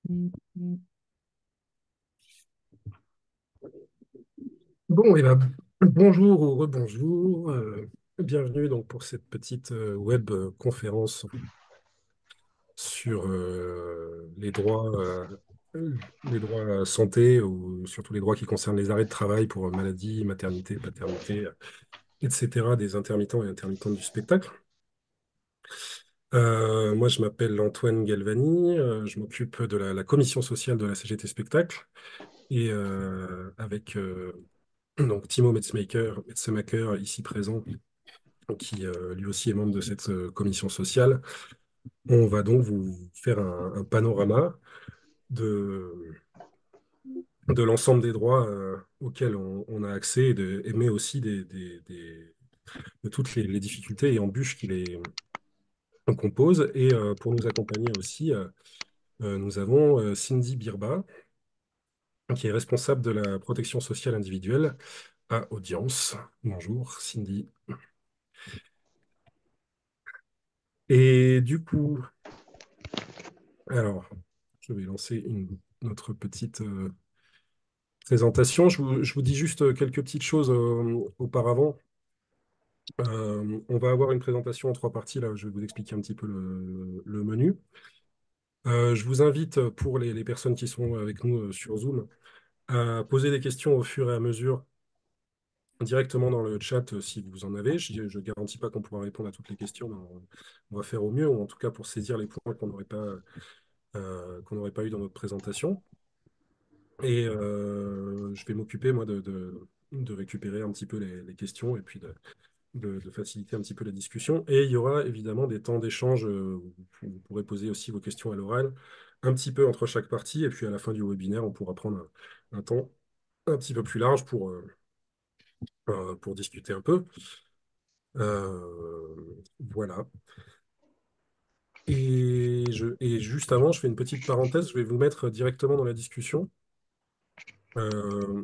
Bon, et ben, bonjour ou rebonjour. Bienvenue donc pour cette petite web conférence sur les droits à santé ou surtout les droits qui concernent les arrêts de travail pour maladie, maternité, paternité, etc. des intermittents et intermittentes du spectacle. Moi, je m'appelle Antoine Galvani, je m'occupe de la commission sociale de la CGT Spectacle et avec donc Timo Metzemaker, ici présent, qui lui aussi est membre de cette commission sociale. On va donc vous faire un panorama de, de l'ensemble des droits auxquels on a accès, mais aussi de toutes les difficultés et embûches qui les composent. Et pour nous accompagner aussi, nous avons Cindy Birba, qui est responsable de la protection sociale individuelle à Audience. Bonjour Cindy. Et du coup, alors, je vais lancer notre petite présentation. Je vous dis juste quelques petites choses auparavant. On va avoir une présentation en trois parties. Là, je vais vous expliquer un petit peu le menu. Je vous invite, pour les personnes qui sont avec nous sur Zoom, à poser des questions au fur et à mesure directement dans le chat si vous en avez. Je ne garantis pas qu'on pourra répondre à toutes les questions, mais on va faire au mieux, ou en tout cas pour saisir les points qu'on n'aurait pas eu dans notre présentation. Et je vais m'occuper, moi, de récupérer un petit peu les questions et puis de faciliter un petit peu la discussion. Et il y aura évidemment des temps d'échange où vous pourrez poser aussi vos questions à l'oral, un petit peu entre chaque partie. Et puis à la fin du webinaire, on pourra prendre un temps un petit peu plus large pour discuter un peu. Voilà. Et juste avant, je fais une petite parenthèse, je vais vous mettre directement dans la discussion. Euh,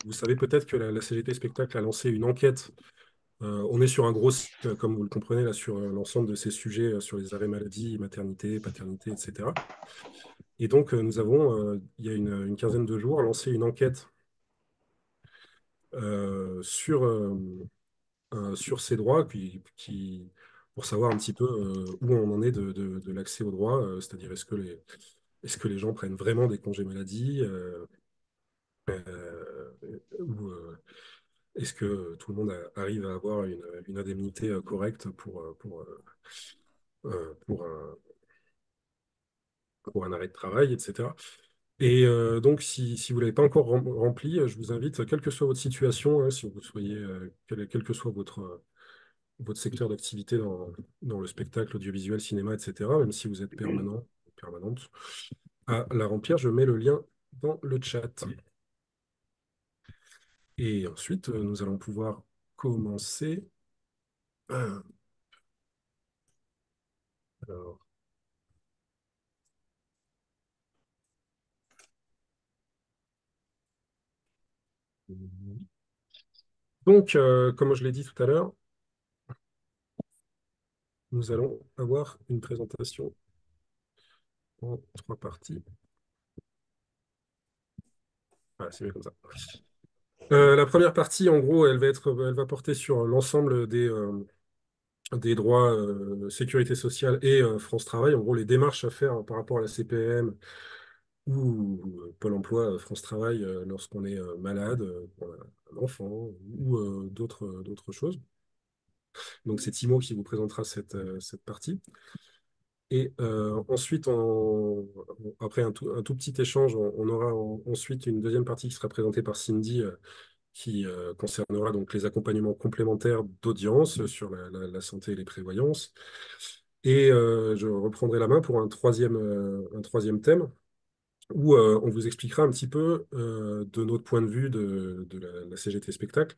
Vous savez peut-être que la CGT Spectacle a lancé une enquête. On est sur un gros site, comme vous le comprenez, là, sur l'ensemble de ces sujets, sur les arrêts maladie, maternité, paternité, etc. Et donc, nous avons, il y a une quinzaine de jours, lancé une enquête sur ces droits, pour savoir un petit peu où on en est de l'accès aux droits, c'est-à-dire est-ce que les gens prennent vraiment des congés maladie, ou est-ce que tout le monde arrive à avoir une indemnité correcte pour un arrêt de travail, etc. Et donc, si vous ne l'avez pas encore rempli, je vous invite, quelle que soit votre situation, hein, si vous soyez, quel que soit votre secteur d'activité dans le spectacle, audiovisuel, cinéma, etc., même si vous êtes permanent, permanente, à la remplir. Je mets le lien dans le chat. Et ensuite, nous allons pouvoir commencer. Alors, donc, comme je l'ai dit tout à l'heure, nous allons avoir une présentation en trois parties. Voilà, c'est mieux comme ça. La première partie, en gros, elle va porter sur l'ensemble des droits sécurité sociale et France Travail. En gros, les démarches à faire par rapport à la CPM ou Pôle emploi, France Travail, lorsqu'on est malade, pour un enfant ou d'autres choses. Donc, c'est Timo qui vous présentera cette partie. Et ensuite, après un tout petit échange, on aura ensuite une deuxième partie qui sera présentée par Cindy, qui concernera donc les accompagnements complémentaires d'audience sur la santé et les prévoyances. Et je reprendrai la main pour un troisième thème où on vous expliquera un petit peu de notre point de vue de la CGT Spectacle,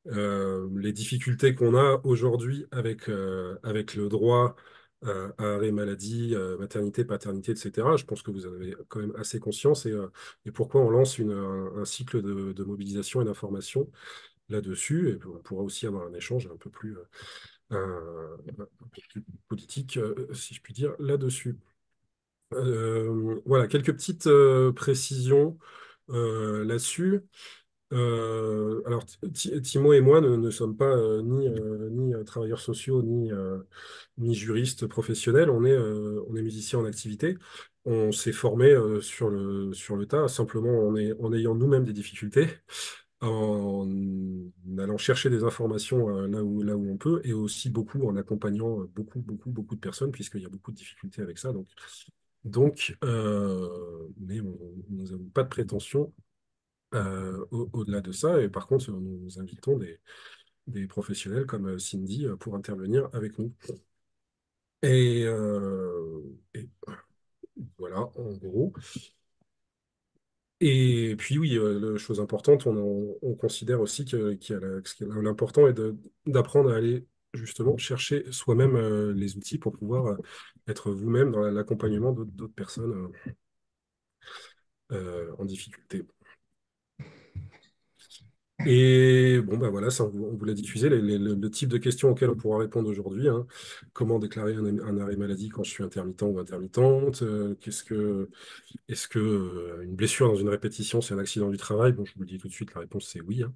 les difficultés qu'on a aujourd'hui avec le droit à arrêt maladie, maternité, paternité, etc. Je pense que vous en avez quand même assez conscience et pourquoi on lance un cycle de mobilisation et d'information là-dessus. Et on pourra aussi avoir un échange un peu plus politique, si je puis dire, là-dessus. Voilà, quelques petites précisions là-dessus. Alors, Timo et moi ne sommes pas ni travailleurs sociaux, ni juristes professionnels. On est musiciens en activité. On s'est formé sur le tas, simplement en ayant nous-mêmes des difficultés, en allant chercher des informations là où on peut, et aussi beaucoup en accompagnant beaucoup de personnes, puisqu'il y a beaucoup de difficultés avec ça. Mais nous n'avons pas de prétention au-delà de ça. Et par contre, nous invitons des professionnels comme Cindy pour intervenir avec nous. Et voilà, en gros. Et puis oui, chose importante, on considère aussi l'important est d'apprendre à aller justement chercher soi-même les outils pour pouvoir être vous-même dans l'accompagnement d'autres personnes en difficulté. Et bon, bah voilà, ça, on vous l'a diffusé, le type de questions auxquelles on pourra répondre aujourd'hui, hein. Comment déclarer un arrêt maladie quand je suis intermittent ou intermittente? Est-ce que une blessure dans une répétition, c'est un accident du travail? Bon, je vous le dis tout de suite, la réponse c'est oui, hein.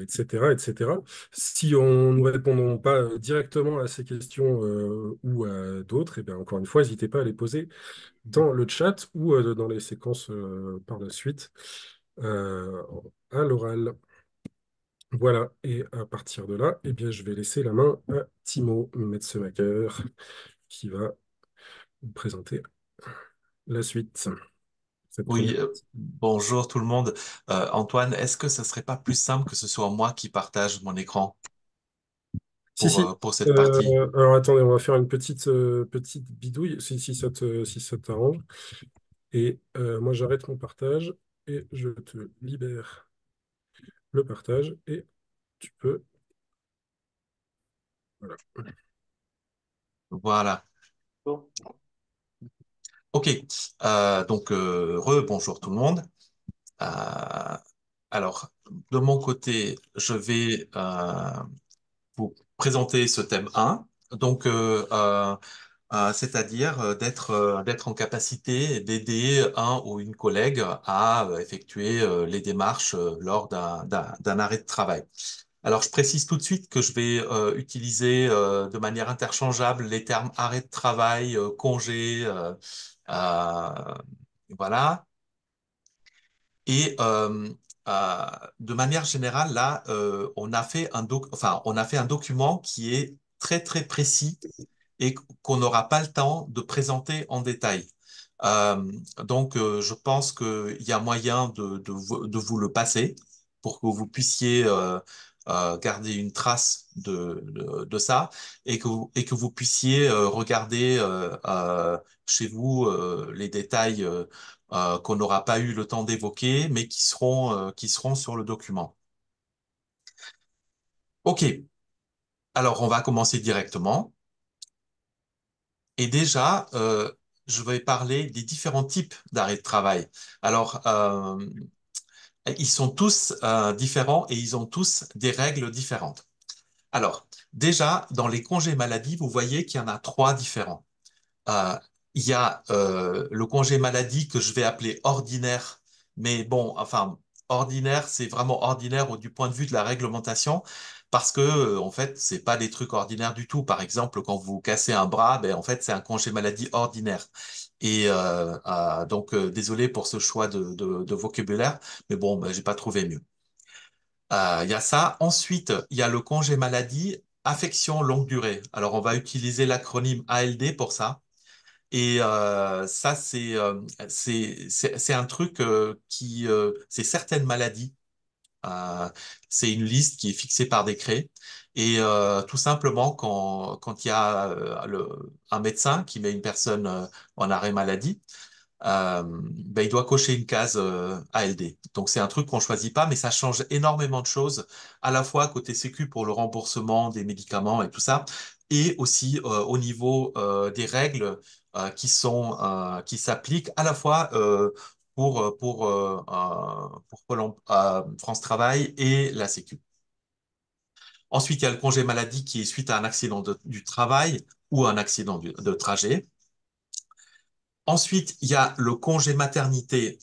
Etc., etc. Si on ne nous répondons pas directement à ces questions ou à d'autres, et bien encore une fois, n'hésitez pas à les poser dans le chat ou dans les séquences par la suite euh, à l'oral. Voilà, et à partir de là, eh bien, je vais laisser la main à Timo Metzemacher qui va vous présenter la suite, cette Oui, première partie. bonjour tout le monde. Antoine, est-ce que ce serait pas plus simple que ce soit moi qui partage mon écran Si, si. pour cette partie? Alors attendez, on va faire une petite bidouille, si ça t'arrange. Et moi, j'arrête mon partage et je te libère le partage et tu peux. Voilà. Voilà. Bon. Ok. Bonjour tout le monde. Euh, alors, de mon côté, je vais vous présenter ce thème 1. C'est-à-dire d'être en capacité d'aider un ou une collègue à effectuer les démarches lors d'un arrêt de travail. Alors, je précise tout de suite que je vais utiliser de manière interchangeable les termes arrêt de travail, congé, euh, voilà. Et de manière générale, là, on a fait un document qui est très très précis et qu'on n'aura pas le temps de présenter en détail. Je pense qu'il y a moyen de vous le passer pour que vous puissiez garder une trace de ça et que vous puissiez regarder chez vous les détails qu'on n'aura pas eu le temps d'évoquer, mais qui seront sur le document. OK, alors on va commencer directement. Et déjà, je vais parler des différents types d'arrêt de travail. Alors, ils sont tous différents et ils ont tous des règles différentes. Alors, déjà, dans les congés maladie, vous voyez qu'il y en a trois différents. Euh, il y a le congé maladie que je vais appeler ordinaire, mais bon, enfin, ordinaire, c'est vraiment ordinaire du point de vue de la réglementation, parce que en fait, c'est pas des trucs ordinaires du tout. Par exemple, quand vous cassez un bras, ben en fait, c'est un congé maladie ordinaire. Désolé pour ce choix de vocabulaire, mais bon, ben, j'ai pas trouvé mieux. Il y a ça. Ensuite, il y a le congé maladie, affection longue durée. Alors, on va utiliser l'acronyme ALD pour ça. Ça, c'est un truc c'est certaines maladies. Euh, c'est une liste qui est fixée par décret. Tout simplement, quand il y a un médecin qui met une personne en arrêt maladie, ben, il doit cocher une case ALD. Donc c'est un truc qu'on choisit pas, mais ça change énormément de choses, à la fois côté Sécu pour le remboursement des médicaments et tout ça, et aussi au niveau des règles qui s'appliquent à la fois pour France Travail et la Sécu. Ensuite, il y a le congé maladie qui est suite à un accident du travail. ou un accident de trajet. Ensuite, il y a le congé maternité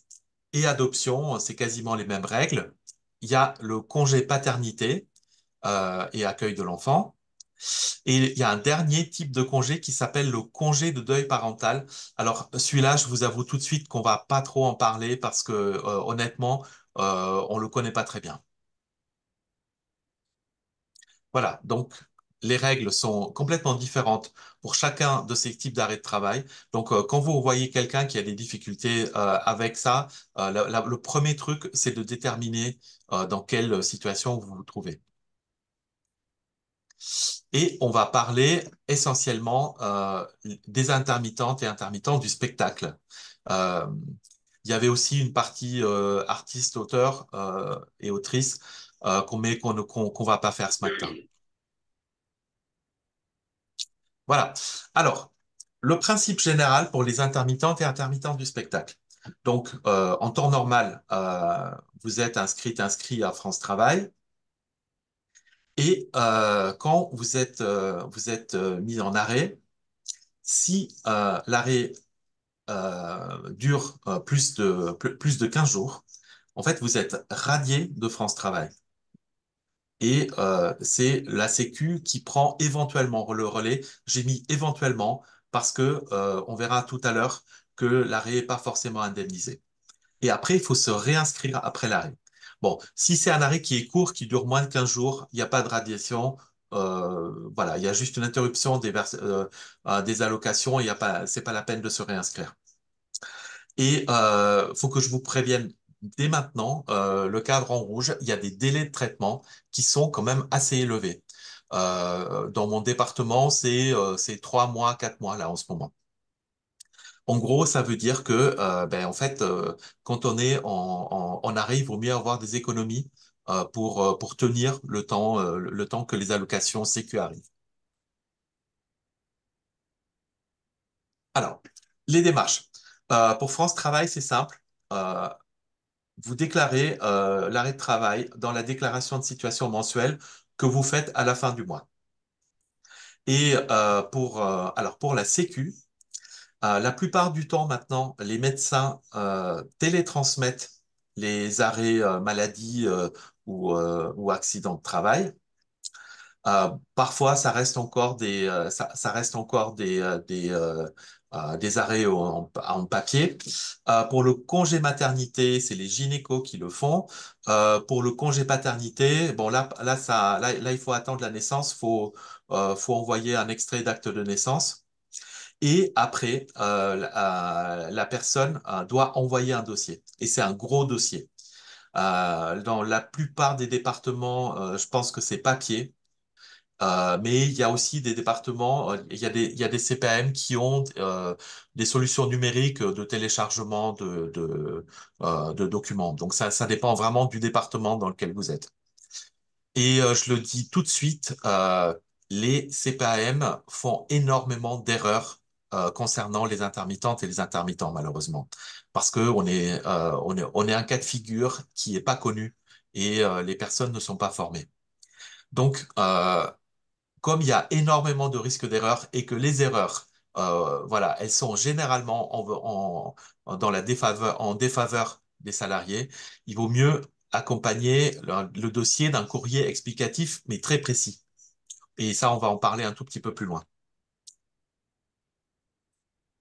et adoption, c'est quasiment les mêmes règles. Il y a le congé paternité et accueil de l'enfant. Et il y a un dernier type de congé qui s'appelle le congé de deuil parental. Alors, celui-là, je vous avoue tout de suite qu'on va pas trop en parler parce que honnêtement, on le connaît pas très bien. Voilà, donc les règles sont complètement différentes pour chacun de ces types d'arrêt de travail. Donc, quand vous voyez quelqu'un qui a des difficultés avec ça, le premier truc, c'est de déterminer dans quelle situation vous vous trouvez. Et on va parler essentiellement des intermittentes et intermittents du spectacle. Euh, il y avait aussi une partie artiste, auteur et autrice qu'on va pas faire ce matin. Voilà. Alors, le principe général pour les intermittentes et intermittents du spectacle. Donc, en temps normal, vous êtes inscrit à France Travail. Et quand vous êtes mis en arrêt, si l'arrêt dure plus de 15 jours, en fait, vous êtes radié de France Travail. Et c'est la Sécu qui prend éventuellement le relais. J'ai mis éventuellement parce que on verra tout à l'heure que l'arrêt n'est pas forcément indemnisé. Et après, il faut se réinscrire après l'arrêt. Bon, si c'est un arrêt qui est court, qui dure moins de 15 jours, il n'y a pas de radiation. Voilà, il y a juste une interruption des allocations. Il y a pas, c'est pas la peine de se réinscrire. Et faut que je vous prévienne dès maintenant, le cadre en rouge, il y a des délais de traitement qui sont quand même assez élevés. Dans mon département, c'est 3 mois, 4 mois là en ce moment. En gros, ça veut dire que, ben, en fait, quand on est en arrêt, il vaut mieux avoir des économies pour tenir le temps que les allocations sécu arrivent. Alors, les démarches. Pour France Travail, c'est simple. Euh, Vous déclarez l'arrêt de travail dans la déclaration de situation mensuelle que vous faites à la fin du mois. Et alors pour la Sécu, la plupart du temps maintenant, les médecins télétransmettent les arrêts maladie ou accidents de travail. Parfois, ça reste encore des arrêts en papier. Pour le congé maternité, c'est les gynécos qui le font. Pour le congé paternité, bon là, il faut attendre la naissance, faut envoyer un extrait d'acte de naissance. Et après, la personne doit envoyer un dossier. Et c'est un gros dossier. Dans la plupart des départements, je pense que c'est papier. Mais il y a aussi des départements, il y a des CPAM qui ont des solutions numériques de téléchargement de documents. Donc ça dépend vraiment du département dans lequel vous êtes. Et je le dis tout de suite, les CPAM font énormément d'erreurs concernant les intermittentes et les intermittents, malheureusement. Parce que on est un cas de figure qui est pas connu et les personnes ne sont pas formées. Donc, comme il y a énormément de risques d'erreur et que les erreurs, voilà, elles sont généralement dans en défaveur des salariés, il vaut mieux accompagner le dossier d'un courrier explicatif, mais très précis. Et ça, on va en parler un tout petit peu plus loin.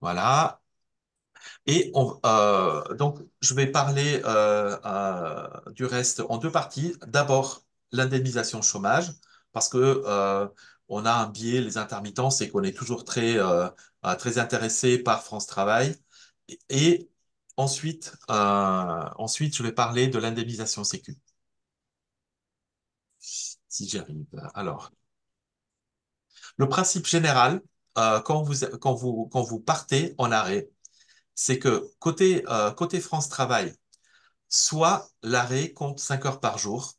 Voilà. Et donc, je vais parler du reste en deux parties. D'abord, l'indemnisation chômage, parce que on a un biais, les intermittents, c'est qu'on est toujours très intéressé par France Travail. Et ensuite, je vais parler de l'indemnisation sécu, si j'y arrive. Alors, le principe général, quand vous partez en arrêt, c'est que côté France Travail, soit l'arrêt compte 5 heures par jour.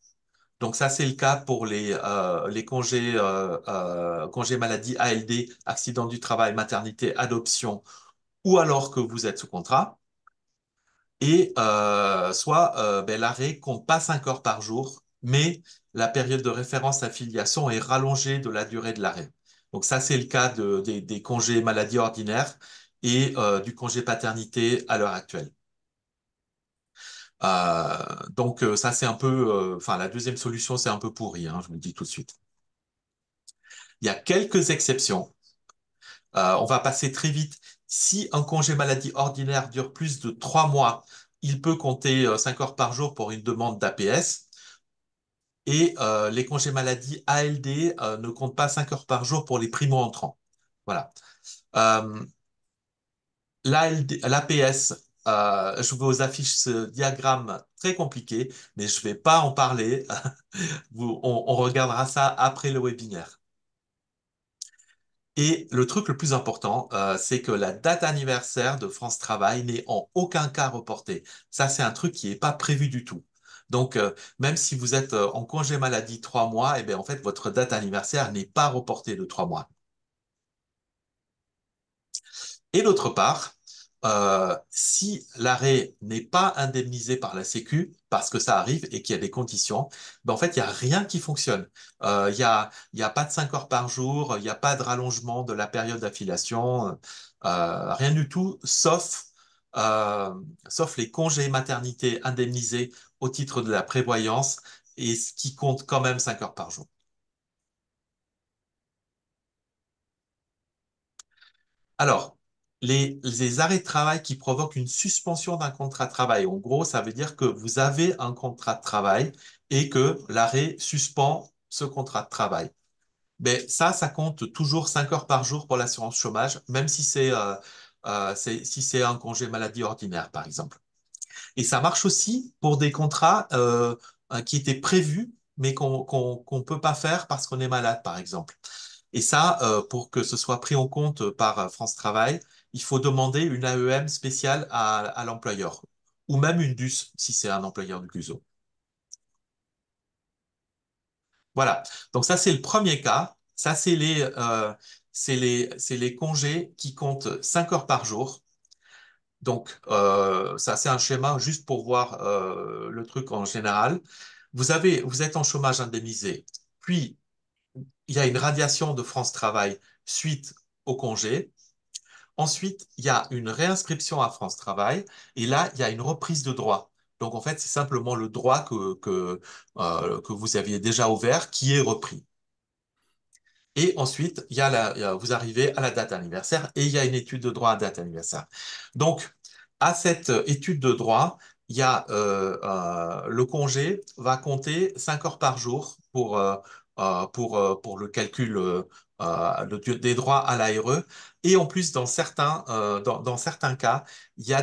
Donc ça, c'est le cas pour les congés maladie, ALD, accident du travail, maternité, adoption, ou alors que vous êtes sous contrat. Et soit ben, l'arrêt compte pas 5 heures par jour, mais la période de référence à filiation est rallongée de la durée de l'arrêt. Donc ça, c'est le cas des congés maladie ordinaires et du congé paternité à l'heure actuelle. Ça, c'est un peu, enfin, la deuxième solution, c'est un peu pourri, hein, je vous le dis tout de suite. Il y a quelques exceptions. On va passer très vite. Si un congé maladie ordinaire dure plus de 3 mois, il peut compter 5 heures par jour pour une demande d'APS. Et les congés maladie ALD ne comptent pas 5 heures par jour pour les primo-entrants. Voilà. Euh, L'APS, je vous affiche ce diagramme très compliqué, mais je ne vais pas en parler. On regardera ça après le webinaire. Et le truc le plus important, c'est que la date anniversaire de France Travail n'est en aucun cas reportée. Ça, c'est un truc qui n'est pas prévu du tout. Donc, même si vous êtes en congé maladie 3 mois, eh bien, en fait, votre date anniversaire n'est pas reportée de 3 mois. Et d'autre part, si l'arrêt n'est pas indemnisé par la Sécu, parce que ça arrive et qu'il y a des conditions, ben en fait, il n'y a rien qui fonctionne. Il y a pas de 5 heures par jour, il n'y a pas de rallongement de la période d'affiliation, rien du tout, euh, sauf les congés maternité indemnisés au titre de la prévoyance, et ce qui compte quand même 5 heures par jour. Alors, les arrêts de travail qui provoquent une suspension d'un contrat de travail, en gros, ça veut dire que vous avez un contrat de travail et que l'arrêt suspend ce contrat de travail. Mais ça compte toujours 5 heures par jour pour l'assurance chômage, même si si c'est un congé maladie ordinaire, par exemple. Et ça marche aussi pour des contrats qui étaient prévus, mais qu'on peut pas faire parce qu'on est malade, par exemple. Et ça, pour que ce soit pris en compte par France Travail, il faut demander une AEM spéciale à l'employeur, ou même une DUS si c'est un employeur du CUSO. Voilà. Donc ça, c'est le premier cas. Ça, c'est les congés qui comptent 5 heures par jour. Donc, ça, c'est un schéma juste pour voir le truc en général. Vous êtes en chômage indemnisé, puis il y a une radiation de France Travail suite au congé. Ensuite, il y a une réinscription à France Travail, et là, il y a une reprise de droit. Donc, en fait, c'est simplement le droit que vous aviez déjà ouvert qui est repris. Et ensuite, vous arrivez à la date anniversaire et il y a une étude de droit à date anniversaire. Donc, à cette étude de droit, il y a le congé va compter 5 heures par jour pour le calcul des droits à l'ARE. Et en plus, dans certains cas, il y a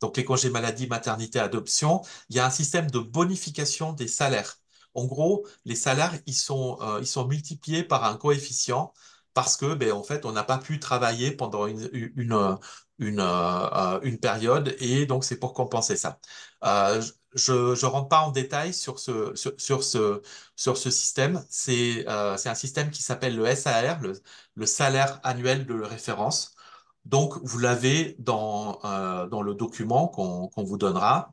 donc les congés maladie, maternité, adoption, il y a un système de bonification des salaires. En gros, les salaires, ils sont multipliés par un coefficient parce que, ben, en fait, on n'a pas pu travailler pendant une période et donc c'est pour compenser ça. Je ne rentre pas en détail sur ce système. C'est un système qui s'appelle le SAR, le salaire annuel de référence. Donc, vous l'avez dans le document qu'on vous donnera.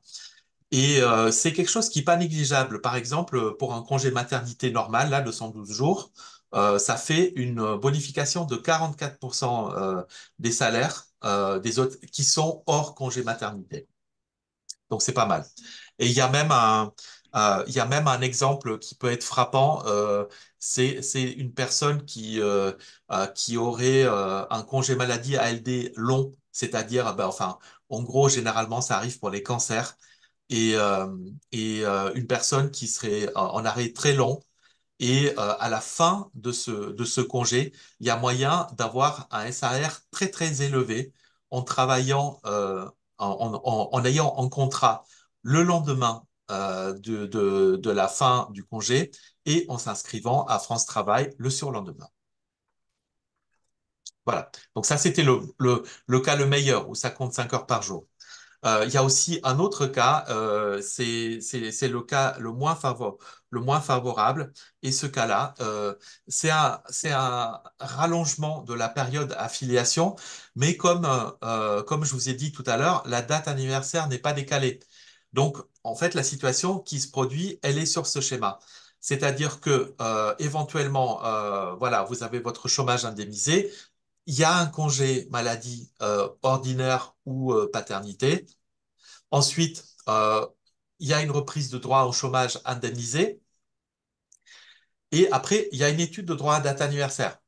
Et c'est quelque chose qui n'est pas négligeable. Par exemple, pour un congé maternité normal, là, de 112 jours, ça fait une bonification de 44% des salaires des autres qui sont hors congé maternité. Donc, c'est pas mal. Et il y a même un exemple qui peut être frappant. C'est une personne qui aurait un congé maladie ALD long, c'est-à-dire, ben, enfin, en gros, généralement, ça arrive pour les cancers et, une personne qui serait en arrêt très long. Et à la fin de ce congé, il y a moyen d'avoir un SAR très très élevé en travaillant, en ayant un contrat le lendemain de la fin du congé et en s'inscrivant à France Travail le surlendemain. Voilà. Donc ça, c'était le cas le meilleur où ça compte 5 heures par jour. Il y a aussi un autre cas, c'est le cas le moins favorable. Et ce cas-là, c'est un rallongement de la période affiliation, mais comme je vous ai dit tout à l'heure, la date anniversaire n'est pas décalée. Donc, en fait, la situation qui se produit, elle est sur ce schéma. C'est-à-dire que éventuellement, voilà, vous avez votre chômage indemnisé, il y a un congé maladie ordinaire ou paternité. Ensuite, il y a une reprise de droit au chômage indemnisé. Et après, il y a une étude de droit à date anniversaire.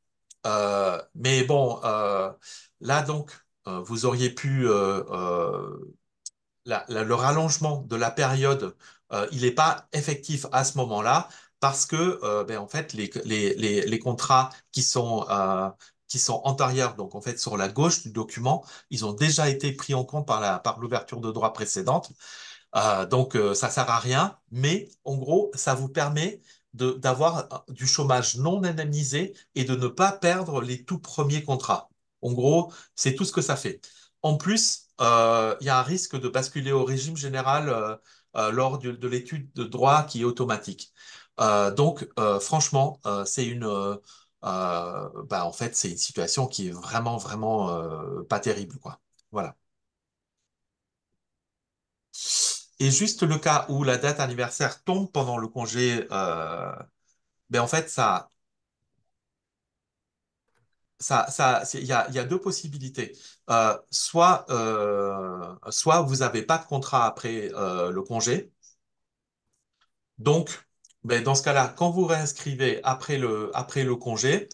Mais bon, là donc, vous auriez pu le rallongement de la période, il n'est pas effectif à ce moment-là parce que, ben, en fait, les contrats qui sont antérieurs, donc en fait sur la gauche du document, ils ont déjà été pris en compte par l'ouverture de droit précédente. Donc, ça sert à rien, mais en gros, ça vous permet d'avoir du chômage non indemnisé et de ne pas perdre les tout premiers contrats. En gros, c'est tout ce que ça fait. En plus, il y a un risque de basculer au régime général lors de l'étude de droit qui est automatique. Donc, franchement, bah, en fait, c'est une situation qui est vraiment, vraiment pas terrible, quoi. Voilà. Et juste le cas où la date anniversaire tombe pendant le congé, ben en fait, il y a deux possibilités. Soit vous n'avez pas de contrat après le congé. Donc, ben, dans ce cas-là, quand vous réinscrivez après le congé,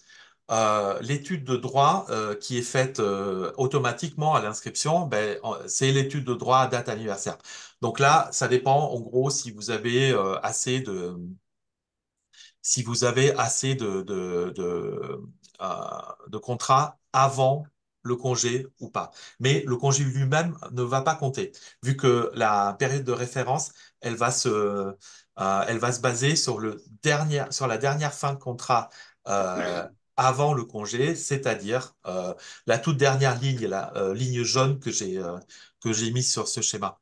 l'étude de droit qui est faite automatiquement à l'inscription, ben, c'est l'étude de droit à date anniversaire. Donc là, ça dépend en gros si vous avez assez de contrats avant le congé ou pas. Mais le congé lui-même ne va pas compter, vu que la période de référence, elle va se baser sur la dernière fin de contrat avant le congé, c'est-à-dire la toute dernière ligne, la ligne jaune que j'ai mise sur ce schéma.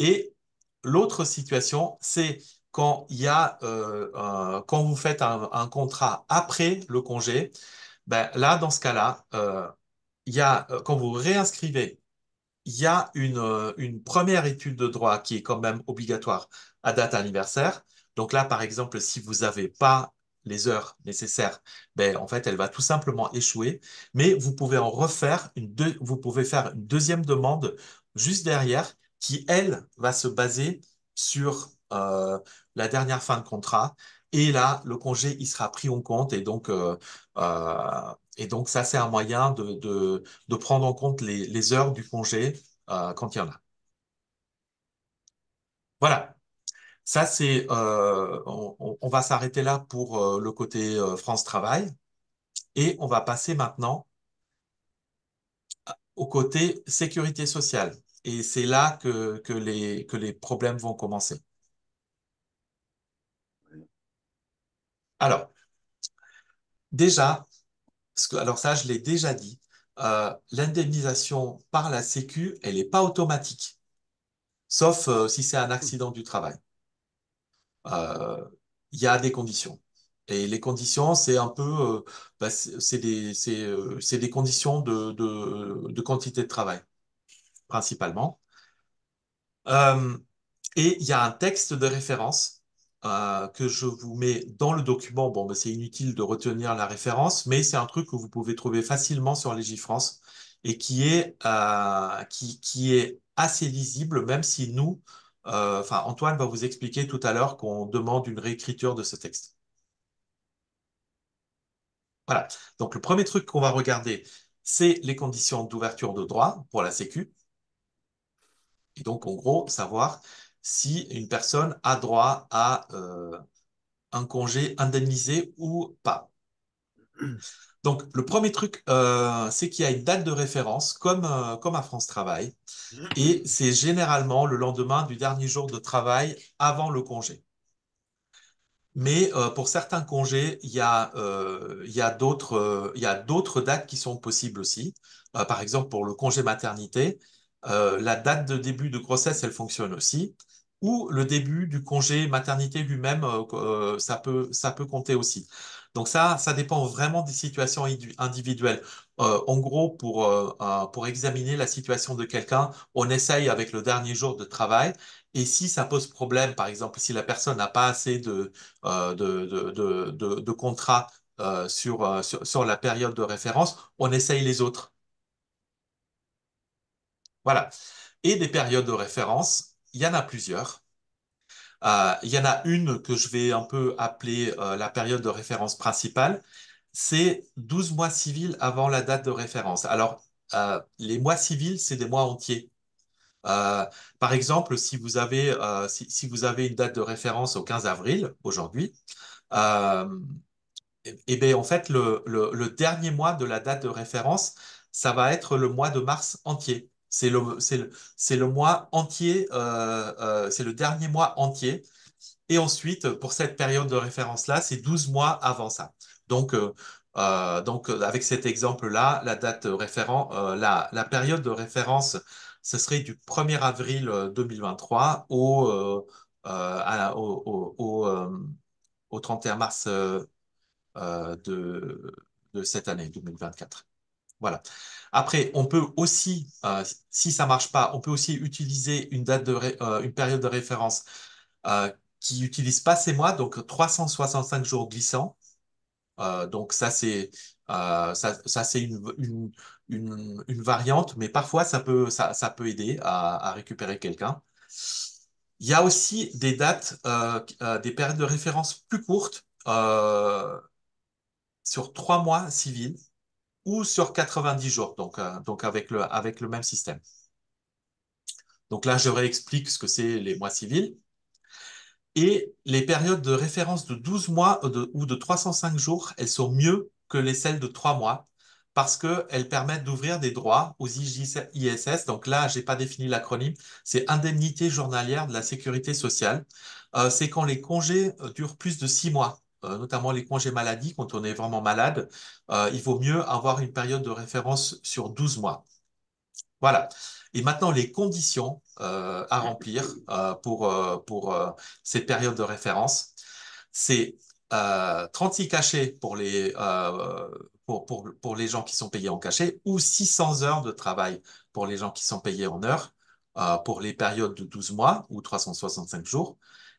Et l'autre situation, c'est quand vous faites un contrat après le congé, ben là, dans ce cas-là, quand vous réinscrivez, il y a une première étude de droit qui est quand même obligatoire à date anniversaire. Donc là, par exemple, si vous n'avez pas les heures nécessaires, ben, en fait, elle va tout simplement échouer. Mais vous pouvez vous pouvez faire une deuxième demande juste derrière qui, elle, va se baser sur la dernière fin de contrat. Et là, le congé, il sera pris en compte. Et donc ça, c'est un moyen de prendre en compte les heures du congé quand il y en a. Voilà, ça c'est, on va s'arrêter là pour le côté France Travail et on va passer maintenant au côté sécurité sociale. Et c'est là que les problèmes vont commencer. Alors, déjà, alors ça, je l'ai déjà dit, l'indemnisation par la Sécu, elle n'est pas automatique, sauf si c'est un accident du travail. euh, il y a des conditions. Et les conditions, c'est un peu, bah, c'est des conditions de quantité de travail, principalement. Euh, et il y a un texte de référence que je vous mets dans le document. Bon, bah, c'est inutile de retenir la référence, mais c'est un truc que vous pouvez trouver facilement sur Légifrance et qui est assez lisible, même si nous, enfin, Antoine va vous expliquer tout à l'heure qu'on demande une réécriture de ce texte. Voilà. Donc, le premier truc qu'on va regarder, c'est les conditions d'ouverture de droit pour la Sécu. Et donc, en gros, savoir si une personne a droit à un congé indemnisé ou pas. Donc, le premier truc, c'est qu'il y a une date de référence, comme à France Travail, et c'est généralement le lendemain du dernier jour de travail avant le congé. Mais pour certains congés, il y a d'autres dates qui sont possibles aussi. Par exemple, pour le congé maternité, la date de début de grossesse, elle fonctionne aussi. Ou le début du congé maternité lui-même, ça peut compter aussi. Donc ça dépend vraiment des situations individuelles. En gros, pour examiner la situation de quelqu'un, on essaye avec le dernier jour de travail. Et si ça pose problème, par exemple, si la personne n'a pas assez de contrats sur la période de référence, on essaye les autres. Voilà. Et des périodes de référence, il y en a plusieurs. Il y en a une que je vais un peu appeler la période de référence principale. C'est 12 mois civils avant la date de référence. Alors, les mois civils, c'est des mois entiers. Euh, Par exemple, si vous avez une date de référence au 15 avril, aujourd'hui, euh, et bien, en fait, le dernier mois de la date de référence, ça va être le mois de mars entier. C'est le mois entier, c'est le dernier mois entier. Et ensuite, pour cette période de référence-là, c'est 12 mois avant ça. Donc, avec cet exemple-là, la date référent, la période de référence, ce serait du 1er avril 2023 au 31 mars de cette année 2024. Voilà. Après, on peut aussi, si ça marche pas, on peut aussi utiliser une période de référence euh, qui n'utilise pas ces mois, donc 365 jours glissants. Donc ça c'est une variante, mais parfois ça peut aider à récupérer quelqu'un. Il y a aussi des des périodes de référence plus courtes sur 3 mois civils ou sur 90 jours, donc avec le même système. Donc là, je réexplique ce que c'est les mois civils. Et les périodes de référence de 12 mois ou de 305 jours, elles sont mieux que celles de 3 mois parce qu'elles permettent d'ouvrir des droits aux ISS. Donc là, je n'ai pas défini l'acronyme, c'est indemnité journalière de la sécurité sociale. C'est quand les congés durent plus de 6 mois, notamment les congés maladie, quand on est vraiment malade. Il vaut mieux avoir une période de référence sur 12 mois. Voilà. Et maintenant, les conditions à remplir pour cette période de référence, c'est 36 cachets pour les gens qui sont payés en cachet ou 600 heures de travail pour les gens qui sont payés en heures pour les périodes de 12 mois ou 365 jours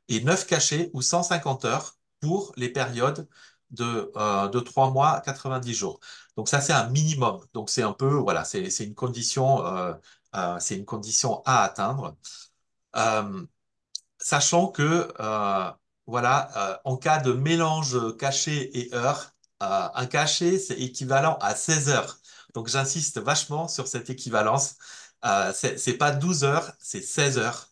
et 9 cachets ou 150 heures pour les périodes de 3 mois à 90 jours. Donc ça, c'est un minimum. Donc c'est un peu, voilà, c'est une condition à atteindre. Euh, Sachant que, voilà, en cas de mélange cachet et heure, un cachet, c'est équivalent à 16 heures. Donc j'insiste vachement sur cette équivalence. C'est pas 12 heures, c'est 16 heures.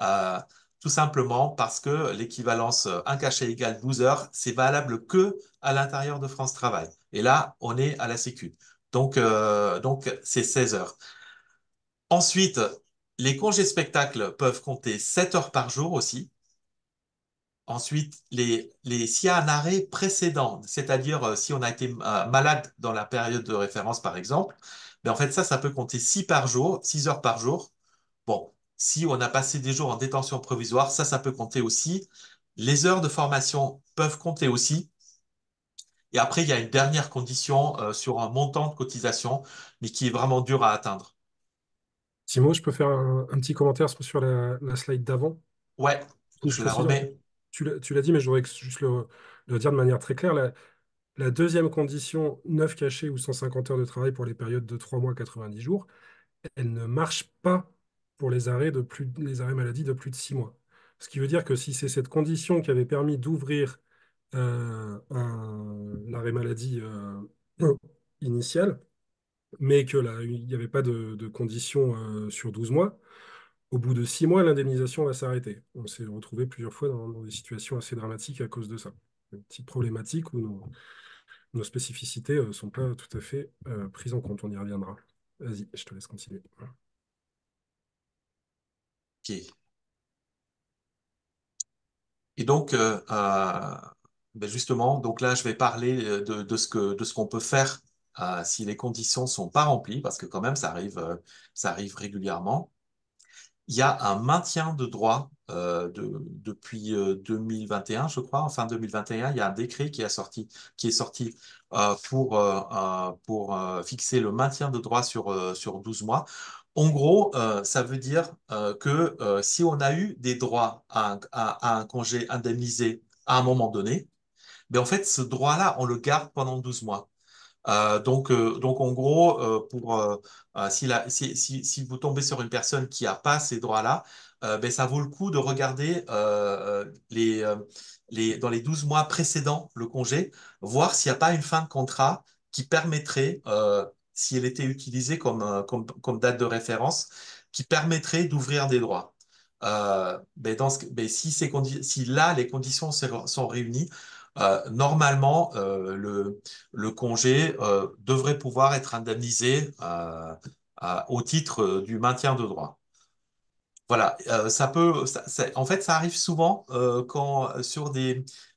Euh, Tout simplement parce que l'équivalence un cachet égale 12 heures, c'est valable que à l'intérieur de France Travail. Et là, on est à la Sécu. Donc c'est 16 heures. Ensuite, les congés spectacles peuvent compter 7 heures par jour aussi. Ensuite, s'il y a un arrêt précédent, c'est-à-dire si on a été malade dans la période de référence, par exemple, mais en fait, ça peut compter 6 par jour, 6 heures par jour. Bon, si on a passé des jours en détention provisoire, ça peut compter aussi. Les heures de formation peuvent compter aussi. Et après, il y a une dernière condition sur un montant de cotisation, mais qui est vraiment dur à atteindre. Timo, je peux faire un petit commentaire sur la slide d'avant? Ouais, Je je la précise, en fait, remets. tu l'as dit, mais je voudrais juste le dire de manière très claire. La deuxième condition, 9 cachets ou 150 heures de travail pour les périodes de 3 mois à 90 jours, elle ne marche pas pour les arrêts maladie de plus de 6 mois. Ce qui veut dire que si c'est cette condition qui avait permis d'ouvrir l'arrêt maladie initial, mais que là, il n'y avait pas de condition sur 12 mois, au bout de 6 mois, l'indemnisation va s'arrêter. On s'est retrouvé plusieurs fois dans des situations assez dramatiques à cause de ça. Une petite problématique où nos spécificités ne sont pas tout à fait prises en compte. On y reviendra. Vas-y, je te laisse continuer. Ok. Et donc, ben justement, donc là, je vais parler de ce qu'on peut faire si les conditions sont pas remplies, parce que quand même, ça arrive régulièrement. il y a un maintien de droit depuis 2021, je crois, en fin 2021, il y a un décret qui est sorti pour fixer le maintien de droit sur 12 mois. En gros, ça veut dire que si on a eu des droits à un congé indemnisé à un moment donné, mais en fait, ce droit-là, on le garde pendant 12 mois. Donc en gros, si vous tombez sur une personne qui n'a pas ces droits-là, ben, ça vaut le coup de regarder dans les 12 mois précédents le congé, voir s'il n'y a pas une fin de contrat qui permettrait, si elle était utilisée comme date de référence, qui permettrait d'ouvrir des droits. Ben, si là, les conditions sont réunies, normalement, le congé devrait pouvoir être indemnisé au titre du maintien de droit. Voilà, en fait, ça arrive souvent quand sur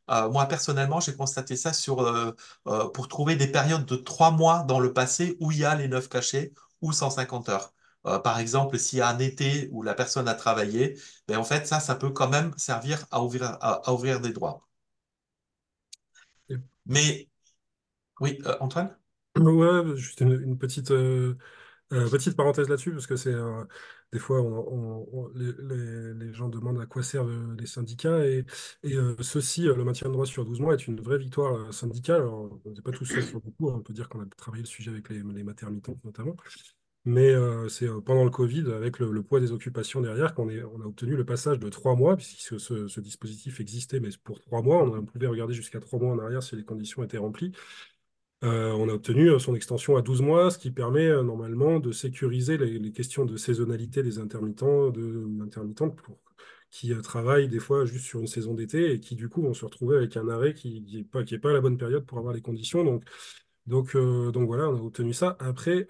moi personnellement, j'ai constaté ça pour trouver des périodes de 3 mois dans le passé où il y a les 9 cachets ou 150 heures. Par exemple, s'il y a un été où la personne a travaillé, ben en fait, ça peut quand même servir à ouvrir des droits. Et- Mais oui, Antoine? Ouais, juste une petite, petite parenthèse là-dessus, parce que c'est des fois les gens demandent à quoi servent les syndicats et ceci, le maintien de droit sur 12 mois est une vraie victoire syndicale. Alors, on n'est pas tout seul sur le coup, on peut dire qu'on a travaillé le sujet avec les maternités notamment, mais c'est pendant le Covid, avec le poids des occupations derrière, on a obtenu le passage de 3 mois, puisque ce dispositif existait, mais pour 3 mois, on pouvait regarder jusqu'à 3 mois en arrière si les conditions étaient remplies. On a obtenu son extension à 12 mois, ce qui permet normalement de sécuriser les questions de saisonnalité des intermittentes qui travaillent des fois juste sur une saison d'été et qui du coup vont se retrouver avec un arrêt qui est pas la bonne période pour avoir les conditions. Donc voilà, on a obtenu ça. Après,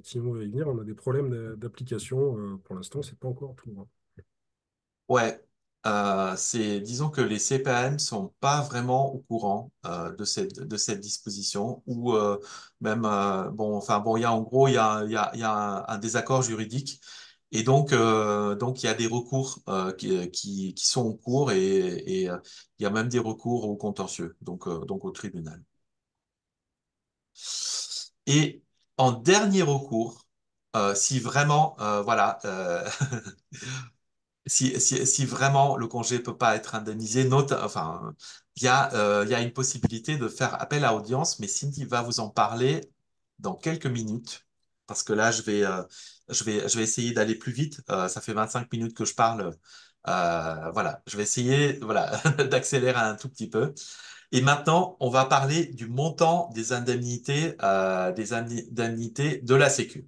Timo va y venir, on a des problèmes d'application. Pour l'instant, c'est pas encore tout, hein. Ouais, disons que les CPAM sont pas vraiment au courant de cette disposition ou même bon, enfin bon, il y a en gros il y a un désaccord juridique et donc il y a des recours qui sont en cours et il y a même des recours au contentieux, donc au tribunal. Et en dernier recours, si vraiment voilà si vraiment le congé peut pas être indemnisé, enfin, il y a une possibilité de faire appel à audience, mais Cindy va vous en parler dans quelques minutes, parce que là, je vais essayer d'aller plus vite. Ça fait 25 minutes que je parle. Voilà, je vais essayer, voilà, d'accélérer un tout petit peu. Et maintenant, on va parler du montant des indemnités de la Sécu.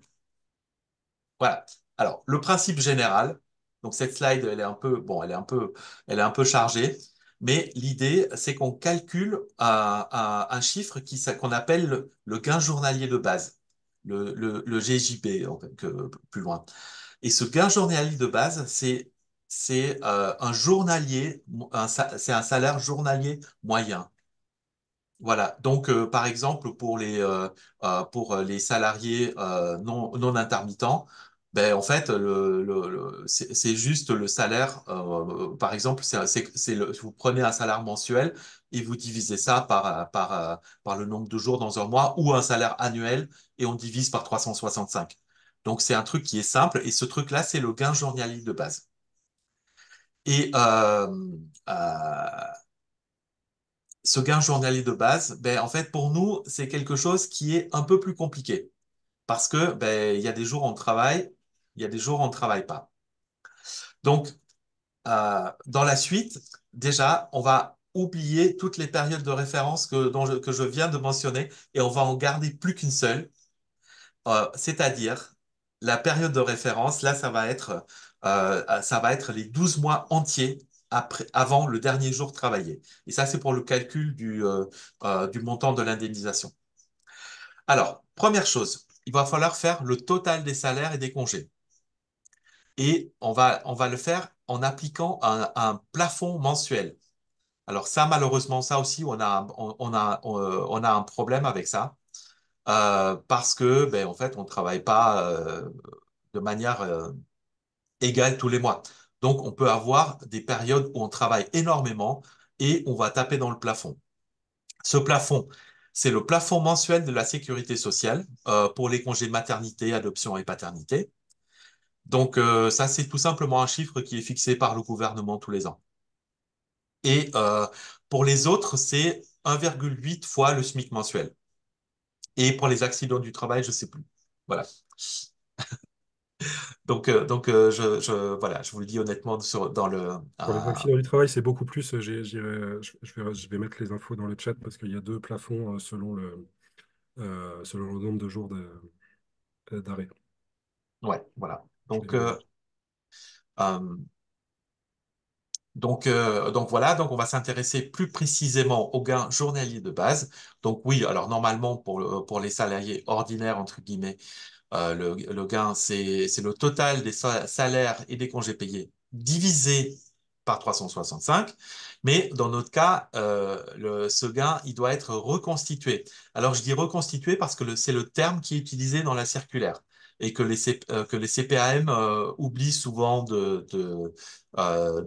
Voilà. Alors, le principe général, donc cette slide, elle est un peu, bon, elle est un peu chargée, mais l'idée, c'est qu'on calcule un chiffre qu'on appelle le gain journalier de base, le GJB, en fait, plus loin. Et ce gain journalier de base, c'est un journalier, c'est un salaire journalier moyen. Voilà. Donc, par exemple, pour les salariés non intermittents, ben, en fait, c'est juste le salaire. Par exemple, vous prenez un salaire mensuel et vous divisez ça par le nombre de jours dans un mois ou un salaire annuel et on divise par 365. Donc, c'est un truc qui est simple et ce truc-là, c'est le gain journalier de base. Et ce gain journalier de base, ben, en fait, pour nous, c'est quelque chose qui est un peu plus compliqué. Parce que, ben, il y a des jours où on travaille, il y a des jours où on ne travaille pas. Donc, dans la suite, déjà, on va oublier toutes les périodes de référence que je viens de mentionner et on va en garder plus qu'une seule, c'est-à-dire la période de référence. Là, ça va être les 12 mois entiers avant le dernier jour travaillé. Et ça, c'est pour le calcul du montant de l'indemnisation. Alors, première chose, il va falloir faire le total des salaires et des congés. Et on va le faire en appliquant un plafond mensuel. Alors ça, malheureusement, ça aussi, on a un problème avec ça. Parce que, ben, en fait, on ne travaille pas de manière égale tous les mois. Donc, on peut avoir des périodes où on travaille énormément et on va taper dans le plafond. Ce plafond, c'est le plafond mensuel de la sécurité sociale pour les congés maternité, adoption et paternité. Donc, ça, c'est tout simplement un chiffre qui est fixé par le gouvernement tous les ans. Et pour les autres, c'est 1,8 fois le SMIC mensuel. Et pour les accidents du travail, je ne sais plus. Voilà. Voilà, je vous le dis honnêtement dans Pour les accidents du travail, c'est beaucoup plus. Je vais mettre les infos dans le chat parce qu'il y a deux plafonds selon le nombre de jours d'arrêt. ouais, voilà. Je les mets dans le chat. Euh, donc voilà, donc on va s'intéresser plus précisément aux gains journaliers de base. Donc oui, alors normalement pour les salariés ordinaires, entre guillemets, le gain, c'est le total des salaires et des congés payés divisé par 365. Mais dans notre cas, ce gain, il doit être reconstitué. Alors, je dis reconstitué parce que c'est le terme qui est utilisé dans la circulaire et que les CPAM oublient souvent de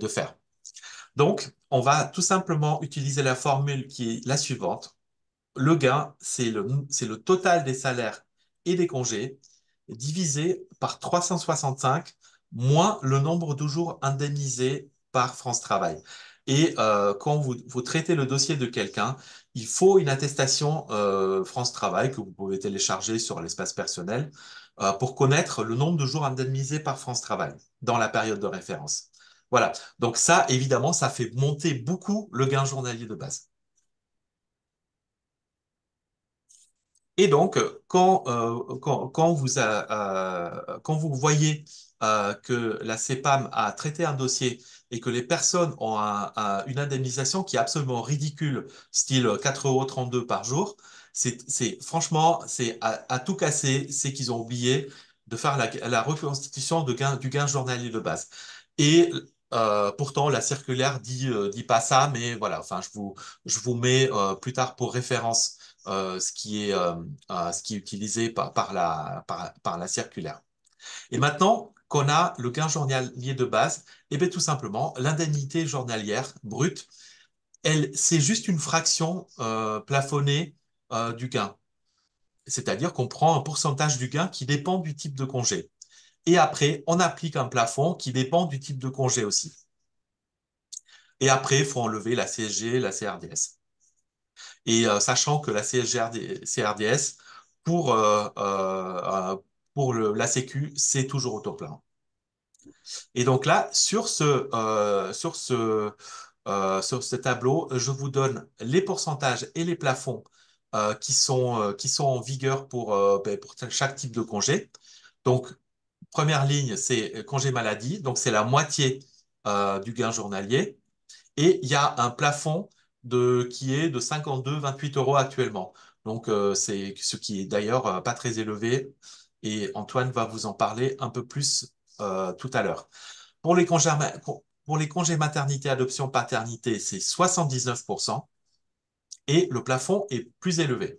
faire. Donc, on va tout simplement utiliser la formule qui est la suivante. Le gain, c'est le total des salaires et des congés divisé par 365 moins le nombre de jours indemnisés par France Travail. Et quand vous traitez le dossier de quelqu'un, il faut une attestation France Travail que vous pouvez télécharger sur l'espace personnel pour connaître le nombre de jours indemnisés par France Travail dans la période de référence. Voilà. Donc ça, évidemment, ça fait monter beaucoup le gain journalier de base. Et donc, quand vous voyez que la CEPAM a traité un dossier et que les personnes ont une indemnisation qui est absolument ridicule, style 4,32 € par jour, franchement, c'est à tout casser, c'est qu'ils ont oublié de faire la reconstitution du gain journalier de base. Et pourtant, la circulaire dit pas ça, mais voilà, enfin, je vous mets plus tard pour référence ce qui est utilisé par la circulaire. Et maintenant qu'on a le gain journalier de base, eh bien, tout simplement, l'indemnité journalière brute, c'est juste une fraction plafonnée du gain. C'est-à-dire qu'on prend un pourcentage du gain qui dépend du type de congé. Et après, on applique un plafond qui dépend du type de congé aussi. Et après, il faut enlever la CSG, la CRDS. Et sachant que la CRDS, pour, euh, euh, pour la Sécu, c'est toujours au taux plein. Et donc là, sur ce tableau, je vous donne les pourcentages et les plafonds qui sont en vigueur pour chaque type de congé. Donc, première ligne, c'est congé maladie, donc c'est la moitié du gain journalier. Et il y a un plafond qui est de 52,28 € actuellement. Donc, c'est ce qui est d'ailleurs pas très élevé. Et Antoine va vous en parler un peu plus tout à l'heure. Pour les congés maternité, adoption, paternité, c'est 79% et le plafond est plus élevé.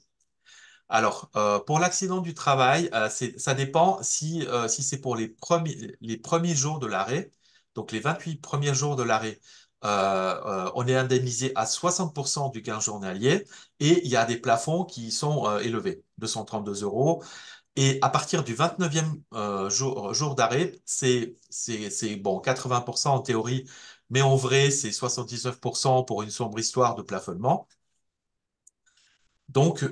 Alors, pour l'accident du travail, ça dépend si c'est pour les premiers jours de l'arrêt, donc les 28 premiers jours de l'arrêt, on est indemnisé à 60% du gain journalier et il y a des plafonds qui sont élevés, 232 €. Et à partir du 29e jour d'arrêt, c'est bon, 80% en théorie, mais en vrai, c'est 79% pour une sombre histoire de plafonnement. Donc,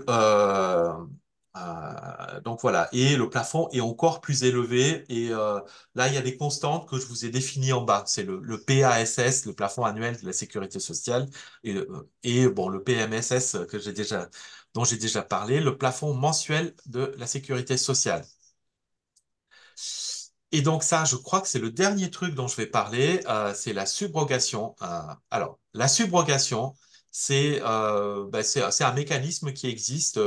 donc voilà. Et le plafond est encore plus élevé. Et là, il y a des constantes que je vous ai définies en bas. C'est le PASS, le plafond annuel de la sécurité sociale, et bon, le PMSS dont j'ai déjà parlé, le plafond mensuel de la sécurité sociale. Et donc ça, je crois que c'est le dernier truc dont je vais parler, c'est la subrogation. Alors, la subrogation, c'est un mécanisme qui existe.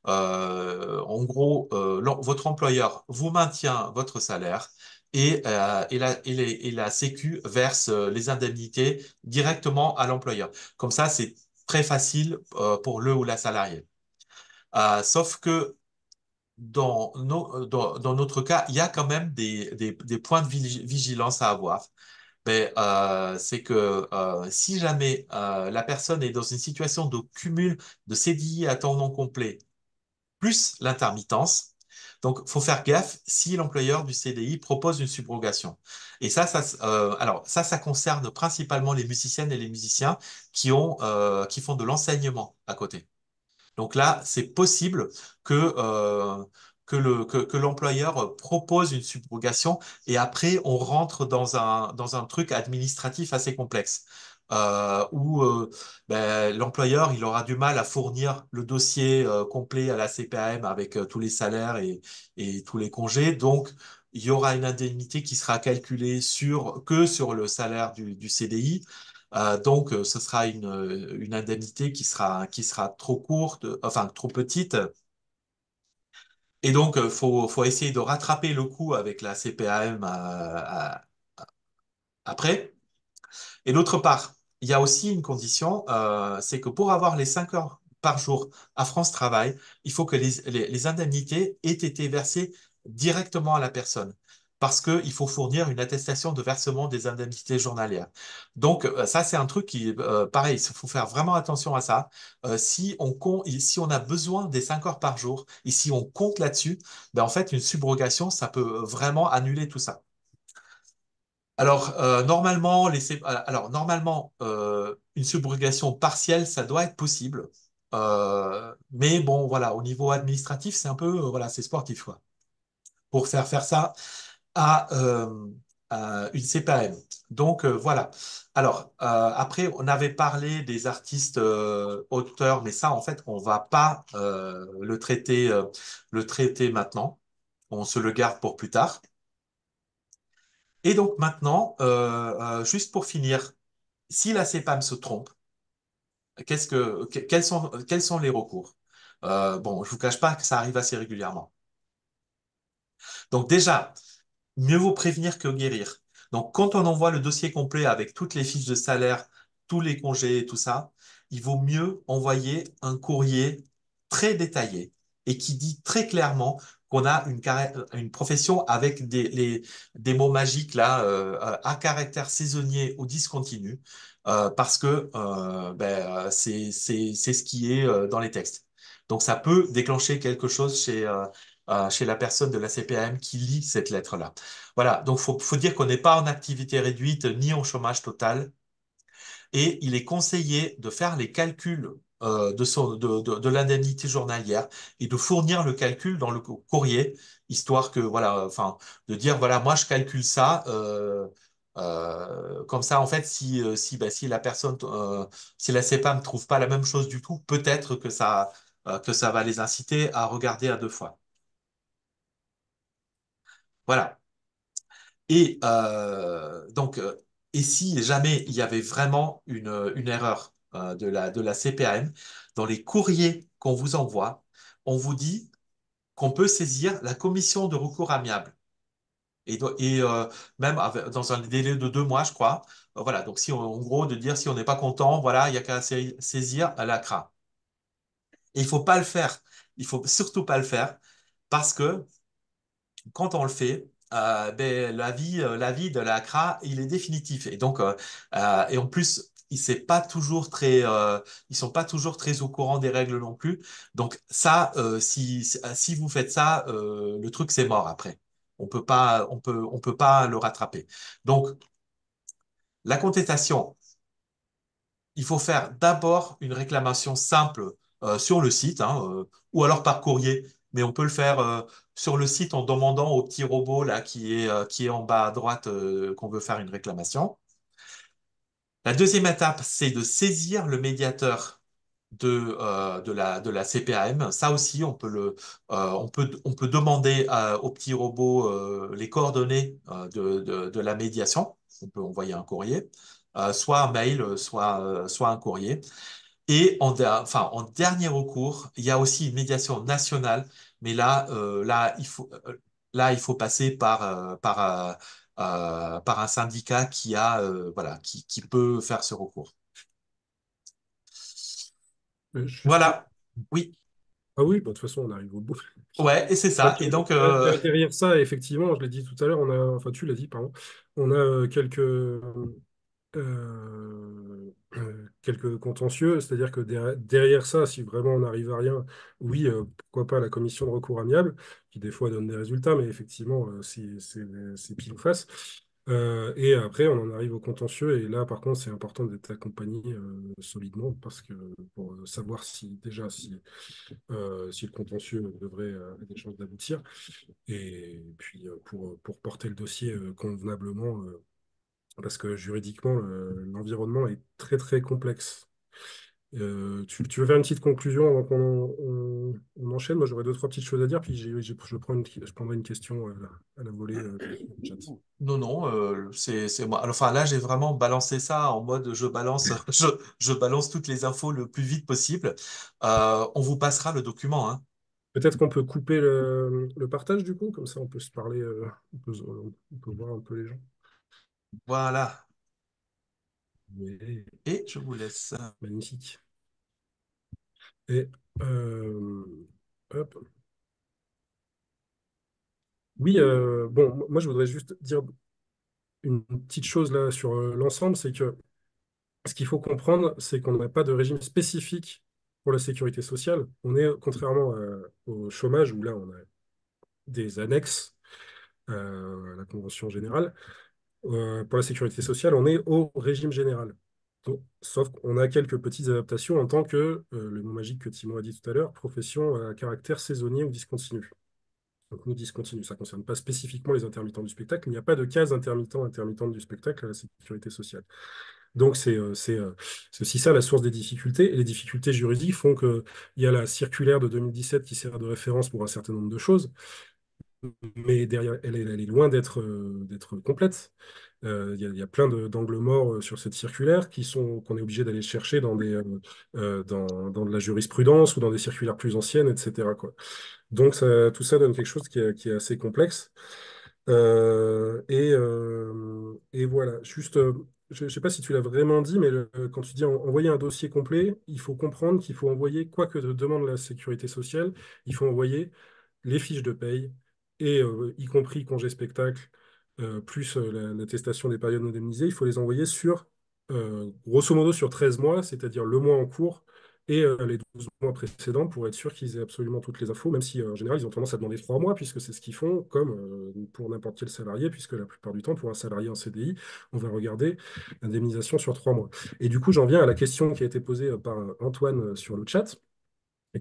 En gros, votre employeur vous maintient votre salaire et la Sécu verse les indemnités directement à l'employeur. Comme ça, c'est très facile pour le ou la salariée. Sauf que dans notre cas, il y a quand même des points de vigilance à avoir. Mais c'est que si jamais la personne est dans une situation de cumul de CDI à temps non complet plus l'intermittence, donc faut faire gaffe si l'employeur du CDI propose une subrogation. Et alors ça concerne principalement les musiciennes et les musiciens qui font de l'enseignement à côté. Donc là, c'est possible que l'employeur propose une subrogation et après, on rentre dans un truc administratif assez complexe où ben, l'employeur, il aura du mal à fournir le dossier complet à la CPAM avec tous les salaires et tous les congés. Donc, il y aura une indemnité qui sera calculée que sur le salaire du CDI. Donc, ce sera une indemnité qui sera trop courte, enfin trop petite. Et donc, faut essayer de rattraper le coup avec la CPAM après. Et d'autre part, il y a aussi une condition, c'est que pour avoir les 5 heures par jour à France Travail, il faut que les indemnités aient été versées directement à la personne. Parce qu'il faut fournir une attestation de versement des indemnités journalières. Donc, ça, c'est un truc qui, pareil, il faut faire vraiment attention à ça. Si on a besoin des 5 heures par jour et si on compte là-dessus, ben, en fait, une subrogation, ça peut vraiment annuler tout ça. Alors, normalement, une subrogation partielle, ça doit être possible. Mais bon, voilà, au niveau administratif, c'est un peu, voilà, c'est sportif, quoi. Pour faire ça à, euh, à une CPAM. Donc, voilà. Alors, après, on avait parlé des artistes auteurs, mais ça, en fait, on va pas le traiter maintenant. On se le garde pour plus tard. Et donc maintenant, juste pour finir, si la CPAM se trompe, quels sont les recours? Bon, je vous cache pas que ça arrive assez régulièrement. Donc déjà, mieux vaut prévenir que guérir. Donc quand on envoie le dossier complet avec toutes les fiches de salaire, tous les congés et tout ça, il vaut mieux envoyer un courrier très détaillé et qui dit très clairement qu'on a une profession avec des mots magiques là, à caractère saisonnier ou discontinu, parce que c'est ce qui est dans les textes. Donc ça peut déclencher quelque chose chez la personne de la CPAM qui lit cette lettre-là. Voilà, donc faut dire qu'on n'est pas en activité réduite ni en chômage total. Et il est conseillé de faire les calculs de l'indemnité journalière et de fournir le calcul dans le courrier, histoire que, voilà, enfin, de dire, voilà, moi je calcule ça. Comme ça, en fait, si la personne, si la CEPA ne trouve pas la même chose du tout, peut-être que ça va les inciter à regarder à deux fois. Voilà. Et donc, et si jamais il y avait vraiment une erreur de la CPAM, dans les courriers qu'on vous envoie, on vous dit qu'on peut saisir la commission de recours amiable. Et même dans un délai de 2 mois, je crois. Voilà, donc en gros, de dire si on n'est pas content, voilà, il n'y a qu'à saisir à la CRA. Et il faut pas le faire. Il faut surtout pas le faire parce que quand on le fait, ben, l'avis de la CRA, il est définitif. Et donc, et en plus, ils sont pas toujours très au courant des règles non plus. Donc ça, si vous faites ça, le truc c'est mort après. On peut pas le rattraper. Donc la contestation, il faut faire d'abord une réclamation simple sur le site, hein, ou alors par courrier. Mais on peut le faire sur le site en demandant au petit robot là qui est en bas à droite qu'on veut faire une réclamation. La deuxième étape, c'est de saisir le médiateur de la CPAM. Ça aussi, on peut demander au petit robot les coordonnées de la médiation. On peut envoyer un courrier, soit un mail, soit un courrier. Et en dernier recours, il y a aussi une médiation nationale, mais là, il faut passer par un syndicat voilà, qui peut faire ce recours. Juste, Voilà. Oui. Ah oui, bah, de toute façon, on arrive au bout. Ouais, et c'est ça. Donc, Et donc, derrière ça, effectivement, je l'ai dit tout à l'heure, enfin, tu l'as dit, pardon, on a quelques contentieux, c'est-à-dire que derrière ça, si vraiment on n'arrive à rien, oui, pourquoi pas la commission de recours amiable, qui des fois donne des résultats, mais effectivement, c'est pile ou face. Et après, on en arrive au contentieux, et là, par contre, c'est important d'être accompagné solidement, parce que pour savoir si déjà si le contentieux devrait avoir des chances d'aboutir, et puis pour porter le dossier convenablement, parce que juridiquement, l'environnement est très très complexe. Tu veux faire une petite conclusion avant qu'on enchaîne? Moi, j'aurais deux, trois petites choses à dire, puis je prendrai une question à la volée du chat. non, non, c'est moi. Enfin, là, j'ai vraiment balancé ça en mode je balance, je balance toutes les infos le plus vite possible. On vous passera le document, hein. Peut-être qu'on peut couper le partage du coup, comme ça on peut se parler, on peut voir un peu les gens. Voilà. Oui, Et je vous laisse. magnifique. Et euh, hop. Oui, bon, moi je voudrais juste dire une petite chose là sur l'ensemble, c'est que ce qu'il faut comprendre, c'est qu'on n'a pas de régime spécifique pour la sécurité sociale. On est, contrairement au chômage, où là on a des annexes à la Convention générale, pour la sécurité sociale, on est au régime général. Donc, sauf qu'on a quelques petites adaptations en tant que, le mot magique que Timon a dit tout à l'heure, profession à caractère saisonnier ou discontinu. Donc nous, discontinu, ça ne concerne pas spécifiquement les intermittents du spectacle. Il n'y a pas de case intermittente du spectacle à la sécurité sociale. Donc c'est aussi ça la source des difficultés. Et les difficultés juridiques font qu'il y a la circulaire de 2017 qui sert de référence pour un certain nombre de choses, mais derrière, elle est loin d'être complète. Il y a plein d'angles morts sur cette circulaire qu'on est obligé d'aller chercher dans de la jurisprudence ou dans des circulaires plus anciennes, etc., quoi. Donc tout ça donne quelque chose qui est assez complexe. Et voilà, juste, je ne sais pas si tu l'as vraiment dit, mais quand tu dis envoyer un dossier complet, il faut comprendre qu'il faut envoyer, quoi que demande la sécurité sociale, il faut envoyer les fiches de paye, et y compris congé spectacle, plus l'attestation des périodes indemnisées, il faut les envoyer grosso modo sur 13 mois, c'est-à-dire le mois en cours et les 12 mois précédents pour être sûr qu'ils aient absolument toutes les infos, même si en général ils ont tendance à demander 3 mois, puisque c'est ce qu'ils font, comme pour n'importe quel salarié, puisque la plupart du temps, pour un salarié en CDI, on va regarder l'indemnisation sur 3 mois. Et du coup, j'en viens à la question qui a été posée par Antoine sur le chat,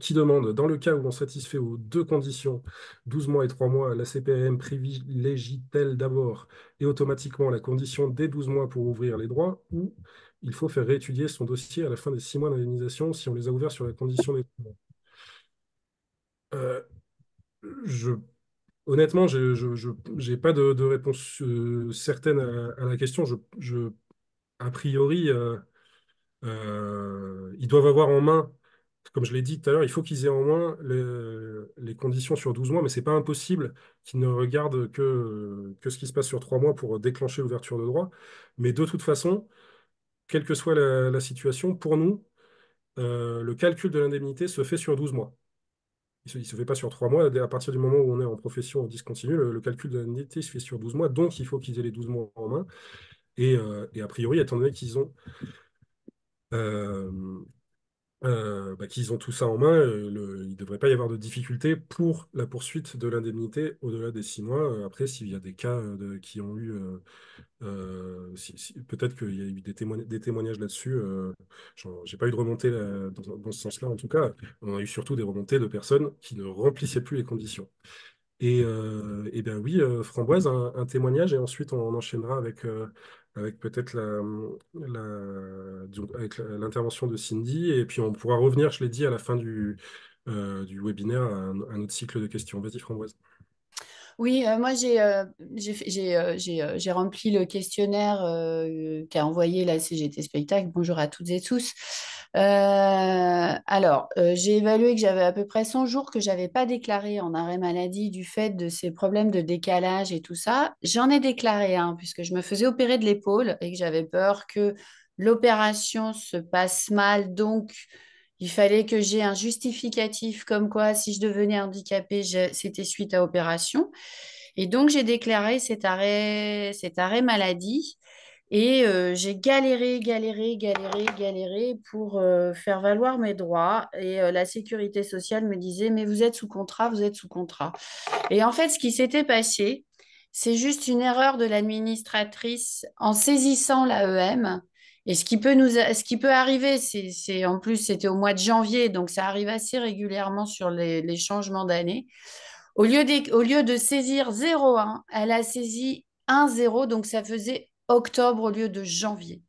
qui demande, dans le cas où on satisfait aux deux conditions, 12 mois et 3 mois, la CPAM privilégie-t-elle d'abord et automatiquement la condition des 12 mois pour ouvrir les droits, ou il faut faire réétudier son dossier à la fin des 6 mois d'indemnisation si on les a ouverts sur la condition des 12 mois? Euh, je, Honnêtement, j'ai pas de réponse certaine à la question. A priori, ils doivent avoir en main, comme je l'ai dit tout à l'heure, il faut qu'ils aient en main les conditions sur 12 mois, mais c'est pas impossible qu'ils ne regardent que ce qui se passe sur 3 mois pour déclencher l'ouverture de droit. Mais de toute façon, quelle que soit la situation, pour nous, le calcul de l'indemnité se fait sur 12 mois. Il se fait pas sur 3 mois. À partir du moment où on est en profession discontinue, le calcul de l'indemnité se fait sur 12 mois. Donc, il faut qu'ils aient les 12 mois en main. Et a priori, étant donné euh, qu'ils ont tout ça en main, il ne devrait pas y avoir de difficulté pour la poursuite de l'indemnité au-delà des 6 mois. Après, s'il y a des cas qui ont eu, peut-être qu'il y a eu des témoignages là-dessus. J'ai pas eu de remontée dans ce sens-là, en tout cas. On a eu surtout des remontées de personnes qui ne remplissaient plus les conditions. Et bien oui, Framboise, un témoignage, et ensuite on enchaînera avec peut-être disons, avec l'intervention de Cindy, et puis on pourra revenir, je l'ai dit, à la fin du webinaire, à un autre cycle de questions. Vas-y, Framboise. Oui, moi j'ai rempli le questionnaire qu'a envoyé la CGT Spectacle. Bonjour à toutes et tous. J'ai évalué que j'avais à peu près 100 jours que j'avais pas déclaré en arrêt maladie du fait de ces problèmes de décalage et tout ça. J'en ai déclaré un puisque je me faisais opérer de l'épaule et que j'avais peur que l'opération se passe mal. Donc, Il fallait que j'ai un justificatif comme quoi, si je devenais handicapée, c'était suite à opération. Et donc, j'ai déclaré cet arrêt maladie. Et j'ai galéré, galéré, galéré, galéré pour faire valoir mes droits. Et la sécurité sociale me disait, mais vous êtes sous contrat, vous êtes sous contrat. Et en fait, ce qui s'était passé, c'est juste une erreur de l'administratrice en saisissant l'AEM. Et ce qui peut arriver, en plus, c'était au mois de janvier, donc ça arrive assez régulièrement sur les changements d'année. Au lieu de saisir 01, elle a saisi 10, donc ça faisait octobre au lieu de janvier.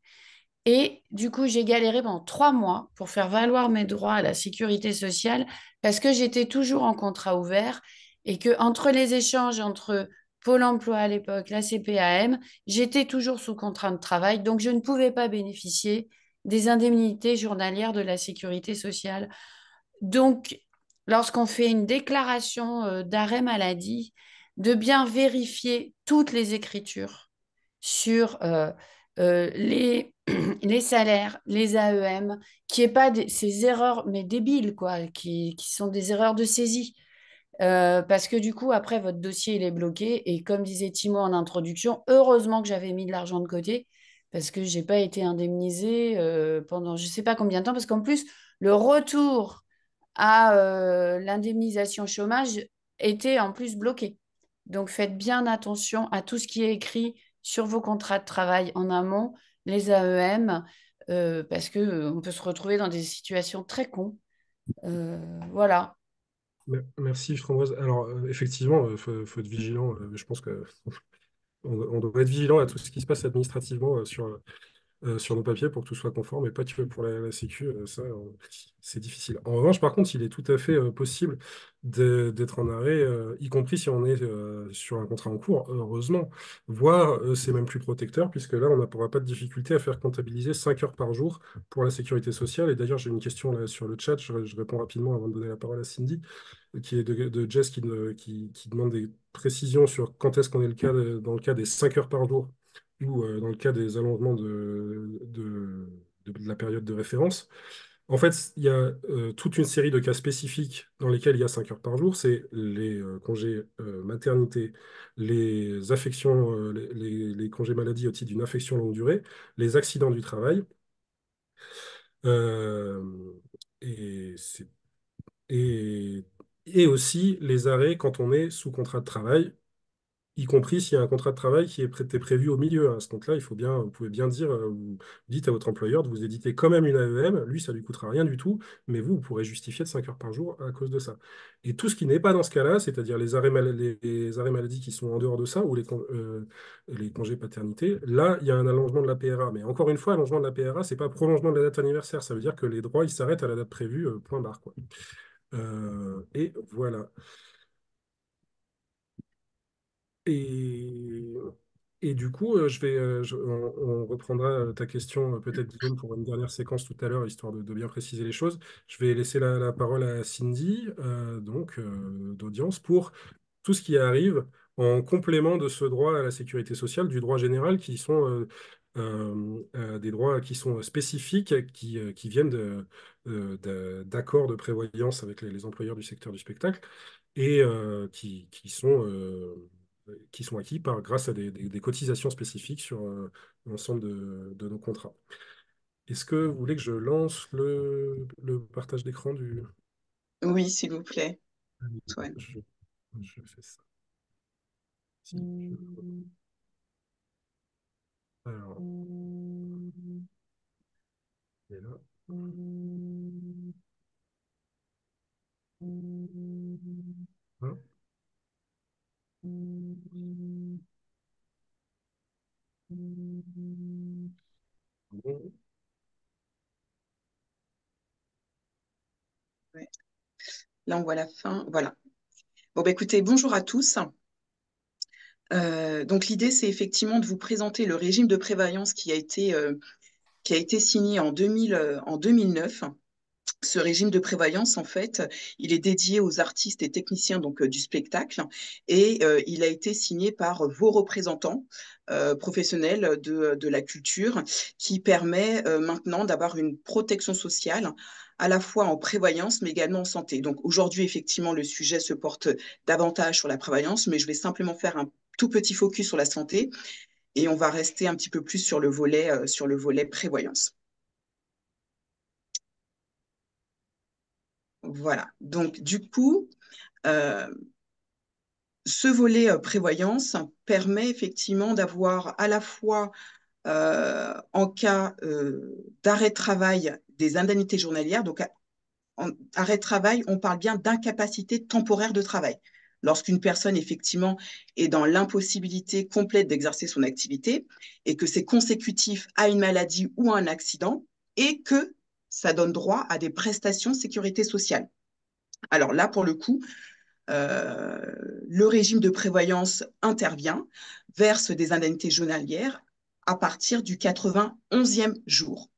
Et du coup, j'ai galéré pendant 3 mois pour faire valoir mes droits à la sécurité sociale parce que j'étais toujours en contrat ouvert et que entre les échanges entre Pôle emploi à l'époque, la CPAM, j'étais toujours sous contrat de travail, donc je ne pouvais pas bénéficier des indemnités journalières de la sécurité sociale. Donc, lorsqu'on fait une déclaration d'arrêt maladie, de bien vérifier toutes les écritures sur les salaires, les AEM, qui est pas ces erreurs, mais débiles, quoi, qui sont des erreurs de saisie. Parce que du coup, après, votre dossier, il est bloqué. Et comme disait Timo en introduction, heureusement que j'avais mis de l'argent de côté, parce que j'ai pas été indemnisée pendant je ne sais pas combien de temps, parce qu'en plus, le retour à l'indemnisation chômage était en plus bloqué. Donc faites bien attention à tout ce qui est écrit sur vos contrats de travail en amont, les AEM, parce que on peut se retrouver dans des situations très cons. Voilà. Merci, Framboise. Alors, effectivement, il faut être vigilant. Je pense que on doit être vigilant à tout ce qui se passe administrativement sur nos papiers pour que tout soit conforme et pas que pour la Sécu, ça, c'est difficile. En revanche, par contre, il est tout à fait possible d'être en arrêt, y compris si on est sur un contrat en cours, heureusement. Voire, c'est même plus protecteur, puisque là, on n'aura pas de difficulté à faire comptabiliser 5 heures par jour pour la sécurité sociale. Et d'ailleurs, j'ai une question là sur le chat, je réponds rapidement avant de donner la parole à Cindy, qui est de Jess qui demande des précisions sur quand est-ce qu'on est dans le cas des 5 heures par jour ou dans le cas des allongements de la période de référence. En fait, il y a toute une série de cas spécifiques dans lesquels il y a 5 heures par jour. C'est les congés maternité, les affections, les congés maladie au titre d'une affection longue durée, les accidents du travail. euh, et, c'est- et, et aussi les arrêts quand on est sous contrat de travail, y compris s'il y a un contrat de travail qui est prévu au milieu. À ce compte-là, vous pouvez bien dire, vous dites à votre employeur de vous éditer quand même une AEM. Lui, ça lui coûtera rien du tout, mais vous pourrez justifier de 5 heures par jour à cause de ça. Et tout ce qui n'est pas dans ce cas-là, c'est-à-dire les arrêts maladie qui sont en dehors de ça, ou les congés paternité, là, il y a un allongement de la PRA. Mais encore une fois, allongement de la PRA, c'est pas prolongement de la date anniversaire. Ça veut dire que les droits, ils s'arrêtent à la date prévue, point barre, quoi. Et voilà. Et, et du coup, on reprendra ta question, peut-être Guillaume, pour une dernière séquence tout à l'heure, histoire de bien préciser les choses. Je vais laisser la parole à Cindy, d'audience, pour tout ce qui arrive en complément de ce droit à la sécurité sociale, du droit général, qui sont des droits qui sont spécifiques, qui viennent d'accords de prévoyance avec les employeurs du secteur du spectacle et qui sont acquis grâce à des cotisations spécifiques sur l'ensemble de nos contrats. Est-ce que vous voulez que je lance le partage d'écran du... Oui, s'il vous plaît, Antoine. Je, je fais ça. Si, alors, et là. Hein. Bon. Ouais. Là, on voit la fin. Voilà. Bon, bah, écoutez, bonjour à tous. Donc, l'idée, c'est effectivement de vous présenter le régime de prévoyance qui a été signé en 2009. Ce régime de prévoyance, en fait, il est dédié aux artistes et techniciens donc, du spectacle et il a été signé par vos représentants professionnels de la culture qui permet maintenant d'avoir une protection sociale à la fois en prévoyance mais également en santé. Donc aujourd'hui, effectivement, le sujet se porte davantage sur la prévoyance, mais je vais simplement faire un tout petit focus sur la santé et on va rester un petit peu plus sur le volet prévoyance. Voilà. Donc, du coup, euh, ce volet prévoyance permet effectivement d'avoir à la fois, en cas d'arrêt de travail, des indemnités journalières. Donc, en arrêt de travail, on parle bien d'incapacité temporaire de travail. Lorsqu'une personne, effectivement, est dans l'impossibilité complète d'exercer son activité et que c'est consécutif à une maladie ou à un accident et que ça donne droit à des prestations de sécurité sociale. Alors là, pour le coup, euh, le régime de prévoyance intervient, verse des indemnités journalières à partir du 91e jour.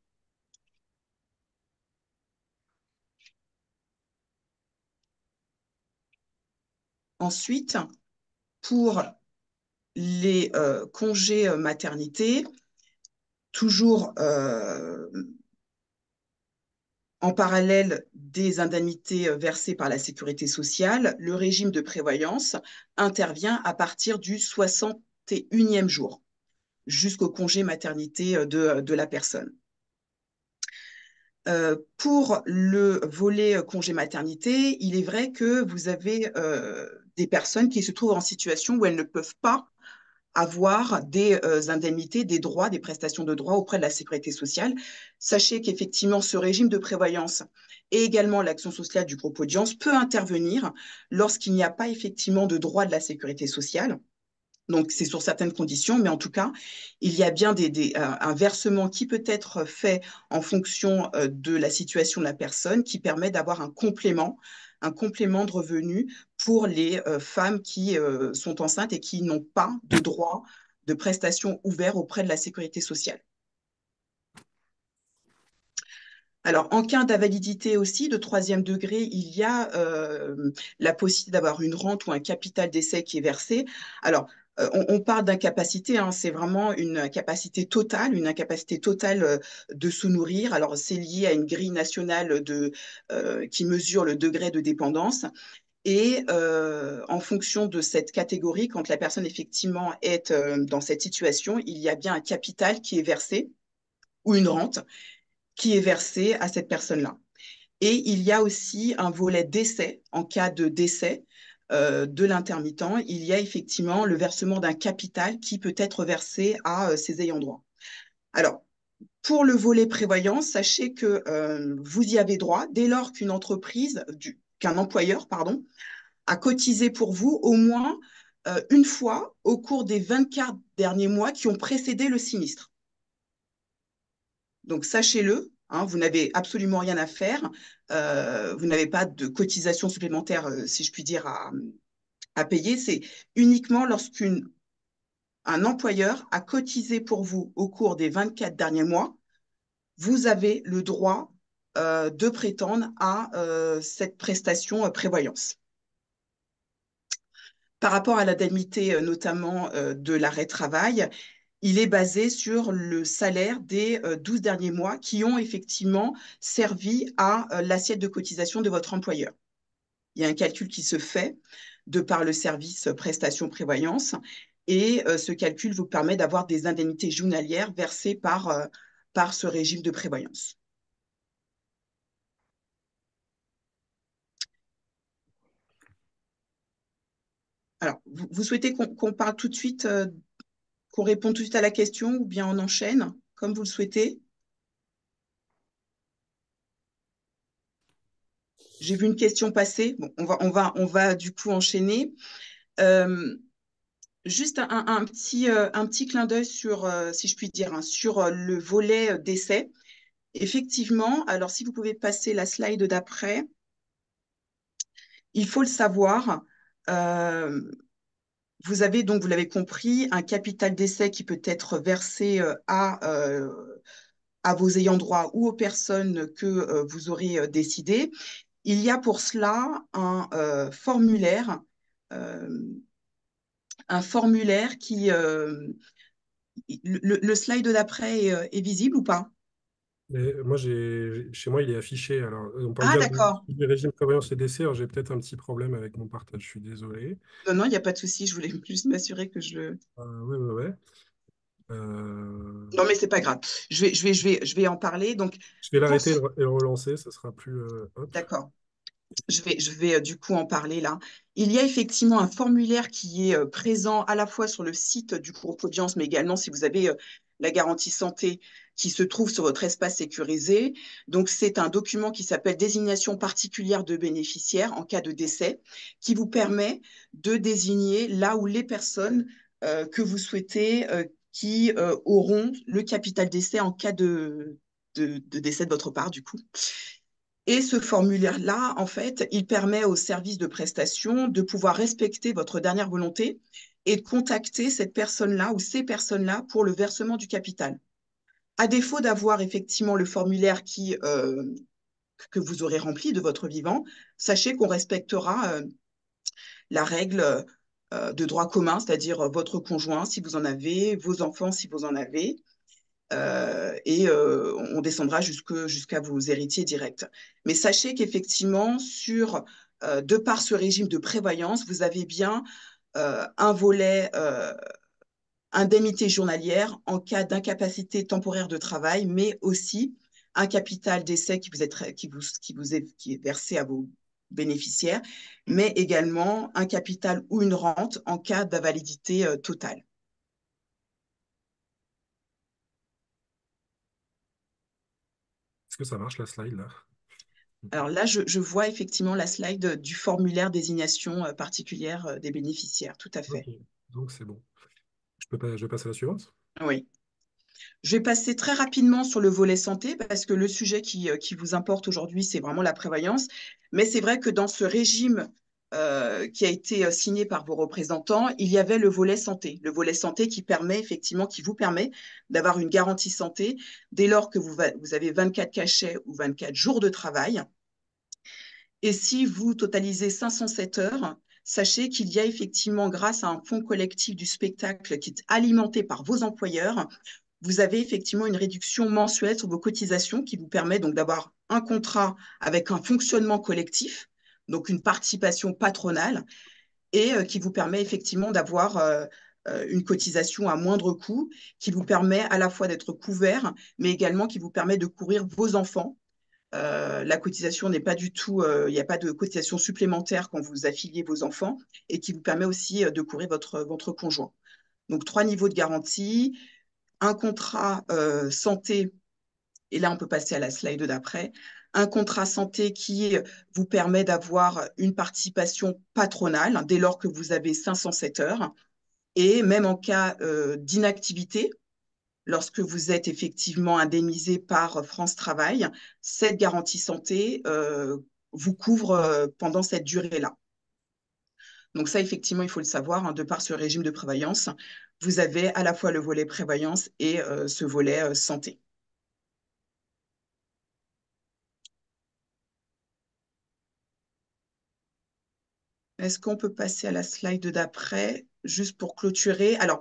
Ensuite, pour les congés maternité, toujours en parallèle des indemnités versées par la sécurité sociale, le régime de prévoyance intervient à partir du 61e jour jusqu'au congé maternité de la personne. Pour le volet congé maternité, il est vrai que vous avez des personnes qui se trouvent en situation où elles ne peuvent pas avoir des indemnités, des droits, des prestations de droits auprès de la sécurité sociale. Sachez qu'effectivement, ce régime de prévoyance et également l'action sociale du groupe audience peut intervenir lorsqu'il n'y a pas effectivement de droit de la sécurité sociale. Donc, c'est sur certaines conditions, mais en tout cas, il y a bien un versement qui peut être fait en fonction de la situation de la personne qui permet d'avoir un complément de revenu pour les femmes qui sont enceintes et qui n'ont pas de droit de prestations ouverts auprès de la sécurité sociale. Alors, en cas d'invalidité aussi de troisième degré, il y a la possibilité d'avoir une rente ou un capital d'essai qui est versé. Alors, on parle d'incapacité, hein, c'est vraiment une incapacité totale de se nourrir. Alors, c'est lié à une grille nationale qui mesure le degré de dépendance. Et en fonction de cette catégorie, quand la personne effectivement est dans cette situation, il y a bien un capital qui est versé ou une rente qui est versée à cette personne-là. Et il y a aussi un volet décès. En cas de décès de l'intermittent, il y a effectivement le versement d'un capital qui peut être versé à ses ayants droit. Alors, pour le volet prévoyance, sachez que vous y avez droit dès lors qu'un employeur, pardon, a cotisé pour vous au moins une fois au cours des 24 derniers mois qui ont précédé le sinistre. Donc, sachez-le, hein, vous n'avez absolument rien à faire. Vous n'avez pas de cotisation supplémentaire, si je puis dire, à payer. C'est uniquement lorsqu'un employeur a cotisé pour vous au cours des 24 derniers mois, vous avez le droit de prétendre à cette prestation prévoyance. Par rapport à l'indemnité, notamment de l'arrêt de travail, il est basé sur le salaire des 12 derniers mois qui ont effectivement servi à l'assiette de cotisation de votre employeur. Il y a un calcul qui se fait de par le service prestation prévoyance et ce calcul vous permet d'avoir des indemnités journalières versées par ce régime de prévoyance. Alors, vous souhaitez qu'on parle tout de suite, qu'on réponde tout de suite à la question ou bien on enchaîne, comme vous le souhaitez? J'ai vu une question passer. Bon, on va du coup enchaîner. Euh, Juste un petit clin d'œil sur, si je puis dire, hein, sur le volet d'essai. Effectivement, alors si vous pouvez passer la slide d'après, il faut le savoir. euh, Vous avez donc, vous l'avez compris, un capital d'essai qui peut être versé à vos ayants droit ou aux personnes que vous aurez décidé, il y a pour cela euh, un formulaire qui... le slide d'après est visible ou pas? Mais moi, chez moi, il est affiché. Alors, on parle Ah, bien d'accord. du régime prévoyance et décès. Alors, j'ai peut-être un petit problème avec mon partage. Je suis désolé. Non, non, il n'y a pas de souci. Je voulais juste m'assurer que je le... Oui, oui, oui. Euh, Non, mais c'est pas grave. Je vais en parler. Donc, je vais pour l'arrêter ce... et le relancer. Ça sera plus. Hop. D'accord. Je vais du coup en parler là. Il y a effectivement un formulaire qui est présent à la fois sur le site du groupe Audience, mais également si vous avez la garantie santé qui se trouve sur votre espace sécurisé. Donc, c'est un document qui s'appelle Désignation particulière de bénéficiaires en cas de décès, qui vous permet de désigner là où les personnes que vous souhaitez qui auront le capital décès en cas de décès de votre part, du coup. Et ce formulaire-là, en fait, il permet aux services de prestation de pouvoir respecter votre dernière volonté et de contacter cette personne-là ou ces personnes-là pour le versement du capital. À défaut d'avoir effectivement le formulaire que vous aurez rempli de votre vivant, sachez qu'on respectera la règle de droit commun, c'est-à-dire votre conjoint si vous en avez, vos enfants si vous en avez, on descendra jusqu'à vos héritiers directs. Mais sachez qu'effectivement, de par ce régime de prévoyance, vous avez bien un volet indemnité journalière en cas d'incapacité temporaire de travail, mais aussi un capital d'essai qui est versé à vos bénéficiaires, mais également un capital ou une rente en cas d'invalidité totale. Est-ce que ça marche la slide là? Alors là, je vois effectivement la slide du formulaire désignation particulière des bénéficiaires. Tout à Ok. fait. Donc, c'est bon. Je passe à la suivante? Oui. Je vais passer très rapidement sur le volet santé parce que le sujet qui vous importe aujourd'hui, c'est vraiment la prévoyance. Mais c'est vrai que dans ce régime qui a été signé par vos représentants, il y avait le volet santé. Le volet santé qui permet effectivement, qui vous permet d'avoir une garantie santé dès lors que vous avez 24 cachets ou 24 jours de travail. Et si vous totalisez 507 heures, sachez qu'il y a effectivement, grâce à un fonds collectif du spectacle qui est alimenté par vos employeurs, vous avez effectivement une réduction mensuelle sur vos cotisations qui vous permet donc d'avoir un contrat avec un fonctionnement collectif, donc une participation patronale, et qui vous permet effectivement d'avoir une cotisation à moindre coût, qui vous permet à la fois d'être couvert, mais également qui vous permet de couvrir vos enfants. La cotisation n'est pas du tout, il n'y a pas de cotisation supplémentaire quand vous affiliez vos enfants et qui vous permet aussi de couvrir votre conjoint. Donc, 3 niveaux de garantie, un contrat santé, et là, on peut passer à la slide d'après, un contrat santé qui vous permet d'avoir une participation patronale dès lors que vous avez 507 heures, et même en cas d'inactivité, lorsque vous êtes effectivement indemnisé par France Travail, cette garantie santé vous couvre pendant cette durée-là. Donc ça, effectivement, il faut le savoir, hein, de par ce régime de prévoyance, vous avez à la fois le volet prévoyance et ce volet santé. Est-ce qu'on peut passer à la slide d'après, juste pour clôturer? Alors,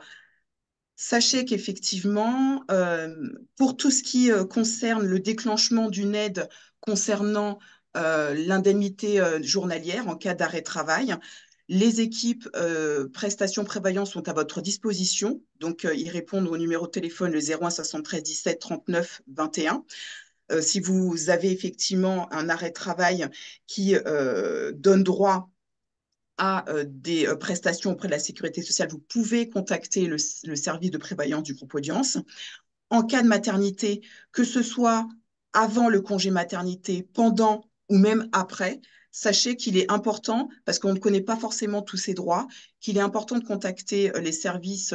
sachez qu'effectivement, pour tout ce qui concerne le déclenchement d'une aide concernant l'indemnité journalière en cas d'arrêt de travail, les équipes prestations prévoyance sont à votre disposition. Donc, ils répondent au numéro de téléphone le 01 73 17 39 21. Si vous avez effectivement un arrêt de travail qui donne droit à des prestations auprès de la sécurité sociale, vous pouvez contacter le service de prévoyance du groupe Audience. En cas de maternité, que ce soit avant le congé maternité, pendant ou même après, sachez qu'il est important, parce qu'on ne connaît pas forcément tous ces droits, qu'il est important de contacter le service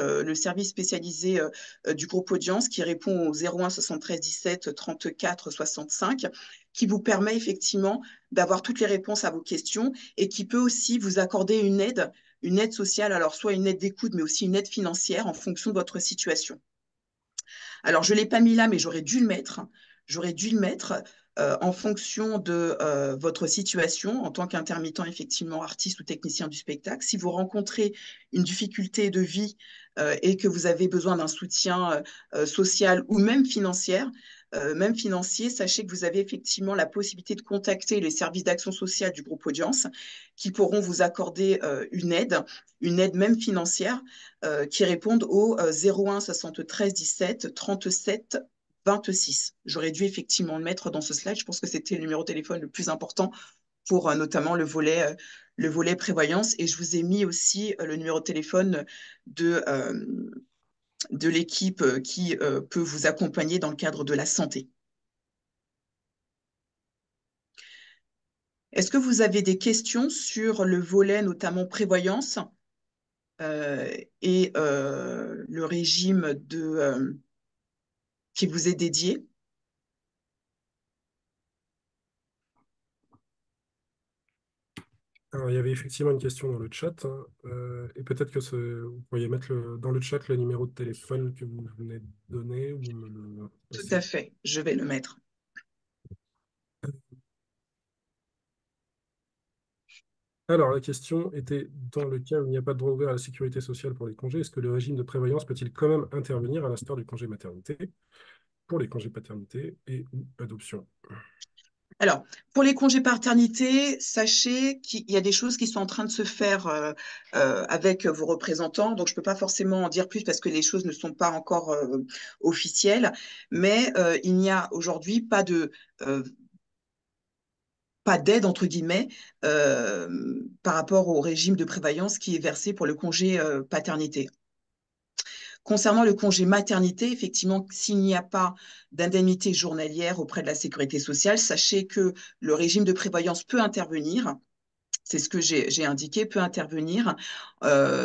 spécialisé du groupe Audience qui répond au 01 73 17 34 65, qui vous permet effectivement d'avoir toutes les réponses à vos questions et qui peut aussi vous accorder une aide sociale, alors soit une aide d'écoute, mais aussi une aide financière en fonction de votre situation. Alors, je ne l'ai pas mis là, mais j'aurais dû le mettre. J'aurais dû le mettre en fonction de votre situation en tant qu'intermittent, effectivement, artiste ou technicien du spectacle. Si vous rencontrez une difficulté de vie et que vous avez besoin d'un soutien social ou même financier, sachez que vous avez effectivement la possibilité de contacter les services d'action sociale du groupe Audience qui pourront vous accorder une aide même financière qui répondent au 01 73 17 37 26. J'aurais dû effectivement le mettre dans ce slide. Je pense que c'était le numéro de téléphone le plus important pour notamment le volet prévoyance. Et je vous ai mis aussi le numéro de téléphone de l'équipe qui peut vous accompagner dans le cadre de la santé. Est-ce que vous avez des questions sur le volet notamment prévoyance et le régime qui vous est dédié? Alors, il y avait effectivement une question dans le chat, hein, et peut-être que vous pourriez mettre dans le chat le numéro de téléphone que vous venez de donner ou me le Tout passer. à fait, je vais le mettre. Alors, la question était, dans le cas où il n'y a pas de droit ouvert à la sécurité sociale pour les congés, est-ce que le régime de prévoyance peut-il quand même intervenir à l'instar du congé maternité pour les congés paternité et ou adoption? Alors, pour les congés paternité, sachez qu'il y a des choses qui sont en train de se faire avec vos représentants. Donc, je ne peux pas forcément en dire plus parce que les choses ne sont pas encore officielles. Mais il n'y a aujourd'hui pas d'aide, entre guillemets, par rapport au régime de prévoyance qui est versé pour le congé paternité. Concernant le congé maternité, effectivement, s'il n'y a pas d'indemnité journalière auprès de la sécurité sociale, sachez que le régime de prévoyance peut intervenir. C'est ce que j'ai indiqué, peut intervenir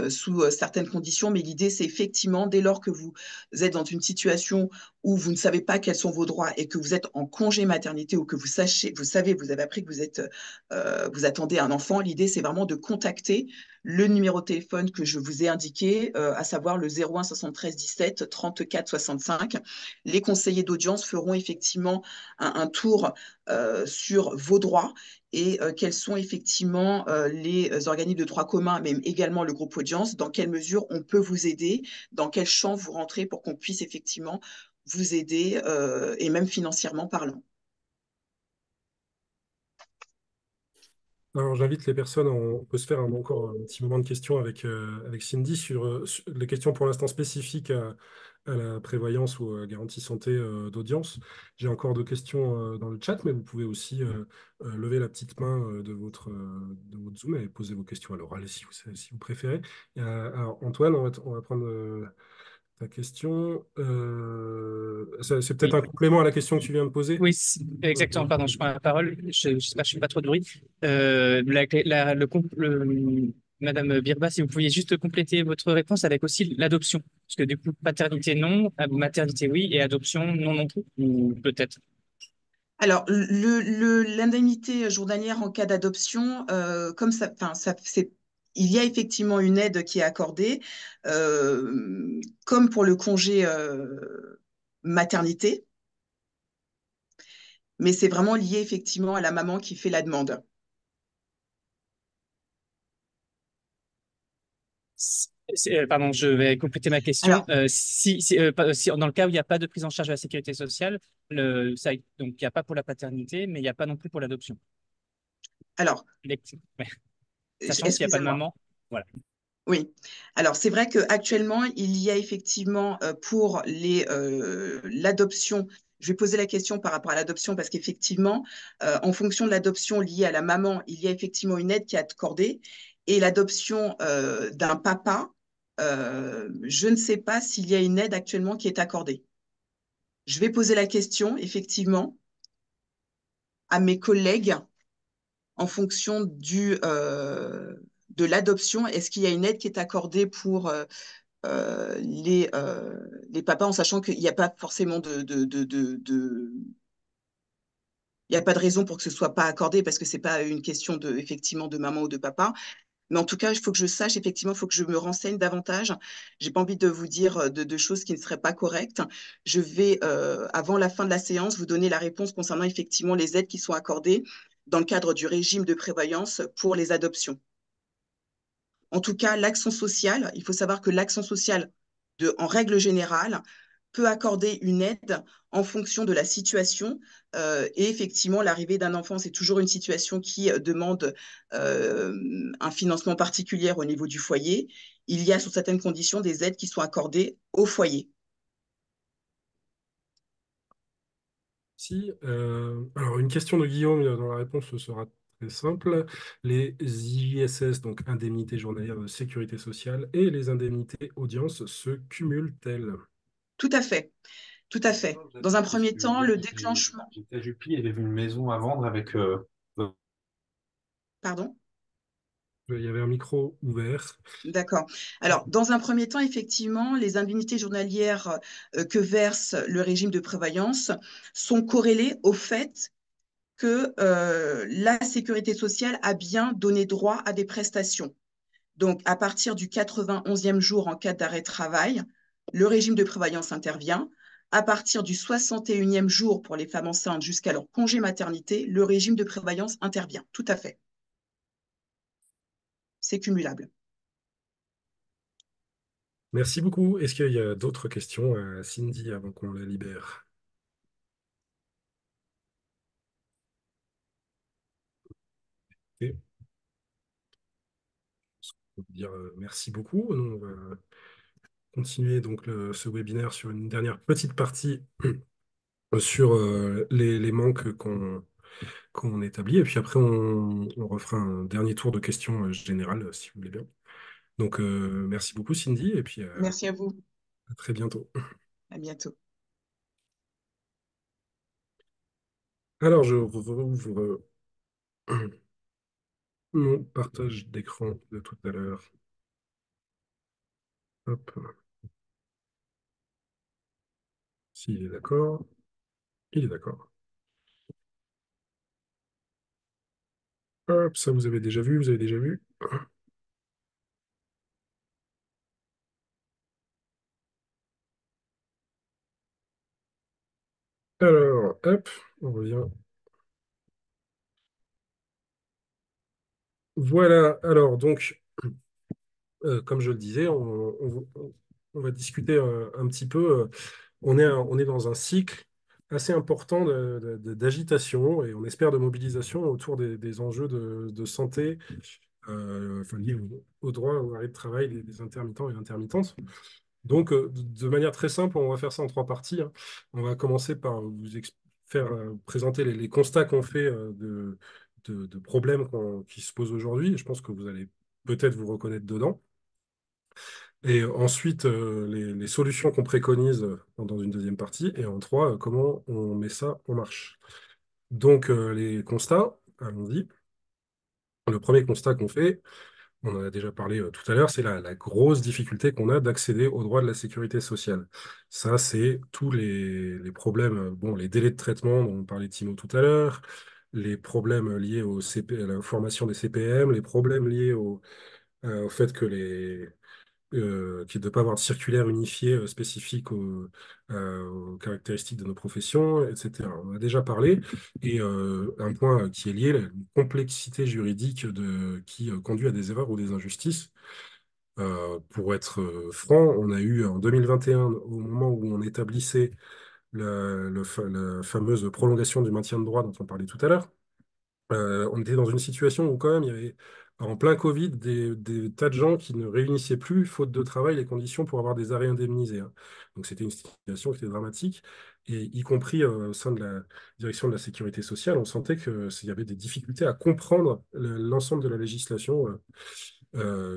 sous certaines conditions, mais l'idée, c'est effectivement, dès lors que vous êtes dans une situation où vous ne savez pas quels sont vos droits et que vous êtes en congé maternité ou que vous savez, vous avez appris que vous attendez un enfant, l'idée, c'est vraiment de contacter le numéro de téléphone que je vous ai indiqué, à savoir le 01 73 17 34 65. Les conseillers d'audience feront effectivement un tour sur vos droits et quels sont effectivement les organismes de droit commun, mais également le groupe audience, dans quelle mesure on peut vous aider, dans quel champ vous rentrez pour qu'on puisse effectivement vous aider et même financièrement parlant. Alors, j'invite les personnes, on peut se faire encore un petit moment de questions avec Cindy sur les questions pour l'instant spécifiques à la prévoyance ou à garantie santé d'audience. J'ai encore deux questions dans le chat, mais vous pouvez aussi lever la petite main de votre Zoom et poser vos questions à l'oral si vous préférez. Alors, Antoine, on va prendre ta question. C'est peut-être Oui, un complément à la question que tu viens de poser. oui, exactement. Pardon, je prends la parole. J'espère que je ne fais pas trop de bruit. Madame Birba, si vous pouviez juste compléter votre réponse avec aussi l'adoption. Parce que du coup, paternité non, maternité oui, et adoption non non plus. Ou peut-être. Alors, l'indemnité journalière en cas d'adoption, comme ça, enfin, il y a effectivement une aide qui est accordée, comme pour le congé maternité, mais c'est vraiment lié effectivement à la maman qui fait la demande. Pardon, je vais compléter ma question. Alors, Si dans le cas où il n'y a pas de prise en charge de la sécurité sociale, donc il n'y a pas pour la paternité, mais il n'y a pas non plus pour l'adoption. alors, Ouais. Sachant qu'il n'y a pas de excusez-moi. maman. Voilà. Oui, alors c'est vrai qu'actuellement, il y a effectivement pour l'adoption, je vais poser la question par rapport à l'adoption parce qu'effectivement, en fonction de l'adoption liée à la maman, il y a effectivement une aide qui est accordée et l'adoption d'un papa, je ne sais pas s'il y a une aide actuellement qui est accordée. Je vais poser la question effectivement à mes collègues en fonction de l'adoption. Est-ce qu'il y a une aide qui est accordée pour les papas, en sachant qu'il n'y a pas forcément il n'y a pas de raison pour que ce soit pas accordé parce que c'est pas une question effectivement de maman ou de papa. Mais en tout cas, il faut que je sache, effectivement, il faut que je me renseigne davantage. J'ai pas envie de vous dire de choses qui ne seraient pas correctes. Je vais, avant la fin de la séance, vous donner la réponse concernant effectivement les aides qui sont accordées dans le cadre du régime de prévoyance pour les adoptions. En tout cas, l'action sociale, il faut savoir que l'action sociale, en règle générale, peut accorder une aide en fonction de la situation. Et effectivement, l'arrivée d'un enfant, c'est toujours une situation qui demande un financement particulier au niveau du foyer. Il y a, sous certaines conditions, des aides qui sont accordées au foyer. Si, alors, une question de Guillaume dans la réponse ce sera très simple. Les IJSS, donc indemnités journalières de sécurité sociale, et les indemnités audience se cumulent-elles? Tout à fait, tout à fait. Non, Dans un j'attends parce premier que temps, hier, le déclenchement. j'étais à Jupy, il y avait une maison à vendre avec. Pardon? Il y avait un micro ouvert. D'accord. Alors, dans un premier temps, effectivement, les indemnités journalières que verse le régime de prévoyance sont corrélées au fait que la sécurité sociale a bien donné droit à des prestations. Donc, à partir du 91e jour en cas d'arrêt de travail, le régime de prévoyance intervient. À partir du 61e jour pour les femmes enceintes jusqu'à leur congé maternité, le régime de prévoyance intervient. Tout à fait. C'est cumulable. Merci beaucoup. Est-ce qu'il y a d'autres questions à Cindy avant qu'on la libère? Et on peut dire merci beaucoup. Nous, on va continuer donc ce webinaire sur une dernière petite partie sur les manques qu'on établit. Et puis après, on refera un dernier tour de questions générales, si vous voulez bien. Donc, merci beaucoup, Cindy, et puis Merci à vous. à très bientôt. À bientôt. Alors, je rouvre mon partage d'écran de tout à l'heure. Hop, s'il est d'accord. Il est d'accord. Hop, ça vous avez déjà vu, vous avez déjà vu. Alors, hop, on revient. Voilà, alors donc, comme je le disais, on va discuter un petit peu. On est dans un cycle assez important d'agitation et on espère de mobilisation autour des enjeux de santé, enfin, liés au droit au arrêt de travail des intermittents et intermittentes. Donc, de manière très simple, on va faire ça en trois parties, hein. On va commencer par faire présenter les constats qu'on fait de problèmes qui se posent aujourd'hui. Je pense que vous allez peut-être vous reconnaître dedans. Et ensuite, les solutions qu'on préconise dans une deuxième partie. Et en trois, comment on met ça en marche. Donc, les constats, allons-y. Le premier constat qu'on fait, on en a déjà parlé tout à l'heure, c'est la grosse difficulté qu'on a d'accéder aux droits de la sécurité sociale. Ça, c'est tous les problèmes, bon, les délais de traitement dont on parlait Timo tout à l'heure, les problèmes liés à la formation des CPM, les problèmes liés au fait qu'il ne doit pas avoir de circulaire unifié spécifique aux caractéristiques de nos professions, etc. On en a déjà parlé. Et un point qui est lié, la complexité juridique qui conduit à des erreurs ou des injustices. Pour être franc, on a eu en 2021, au moment où on établissait la fameuse prolongation du maintien de droit dont on parlait tout à l'heure, on était dans une situation où quand même il y avait en plein Covid des tas de gens qui ne réunissaient plus, faute de travail, les conditions pour avoir des arrêts indemnisés, hein. Donc c'était une situation qui était dramatique, et y compris au sein de la direction de la sécurité sociale, on sentait qu'il y avait des difficultés à comprendre l'ensemble de la législation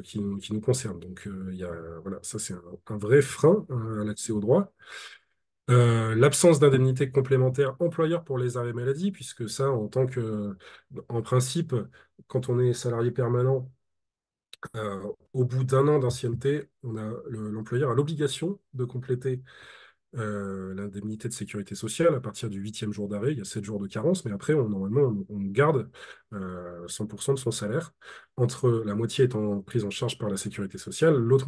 qui nous concerne. Donc voilà, ça c'est un vrai frein à l'accès au droit. L'absence d'indemnité complémentaire employeur pour les arrêts maladie, puisque ça, en principe, quand on est salarié permanent, au bout d'un an d'ancienneté, l'employeur a l'obligation de compléter l'indemnité de sécurité sociale à partir du 8e jour d'arrêt. Il y a 7 jours de carence, mais après, normalement, on garde 100% de son salaire, entre la moitié étant prise en charge par la sécurité sociale, euh, l'autre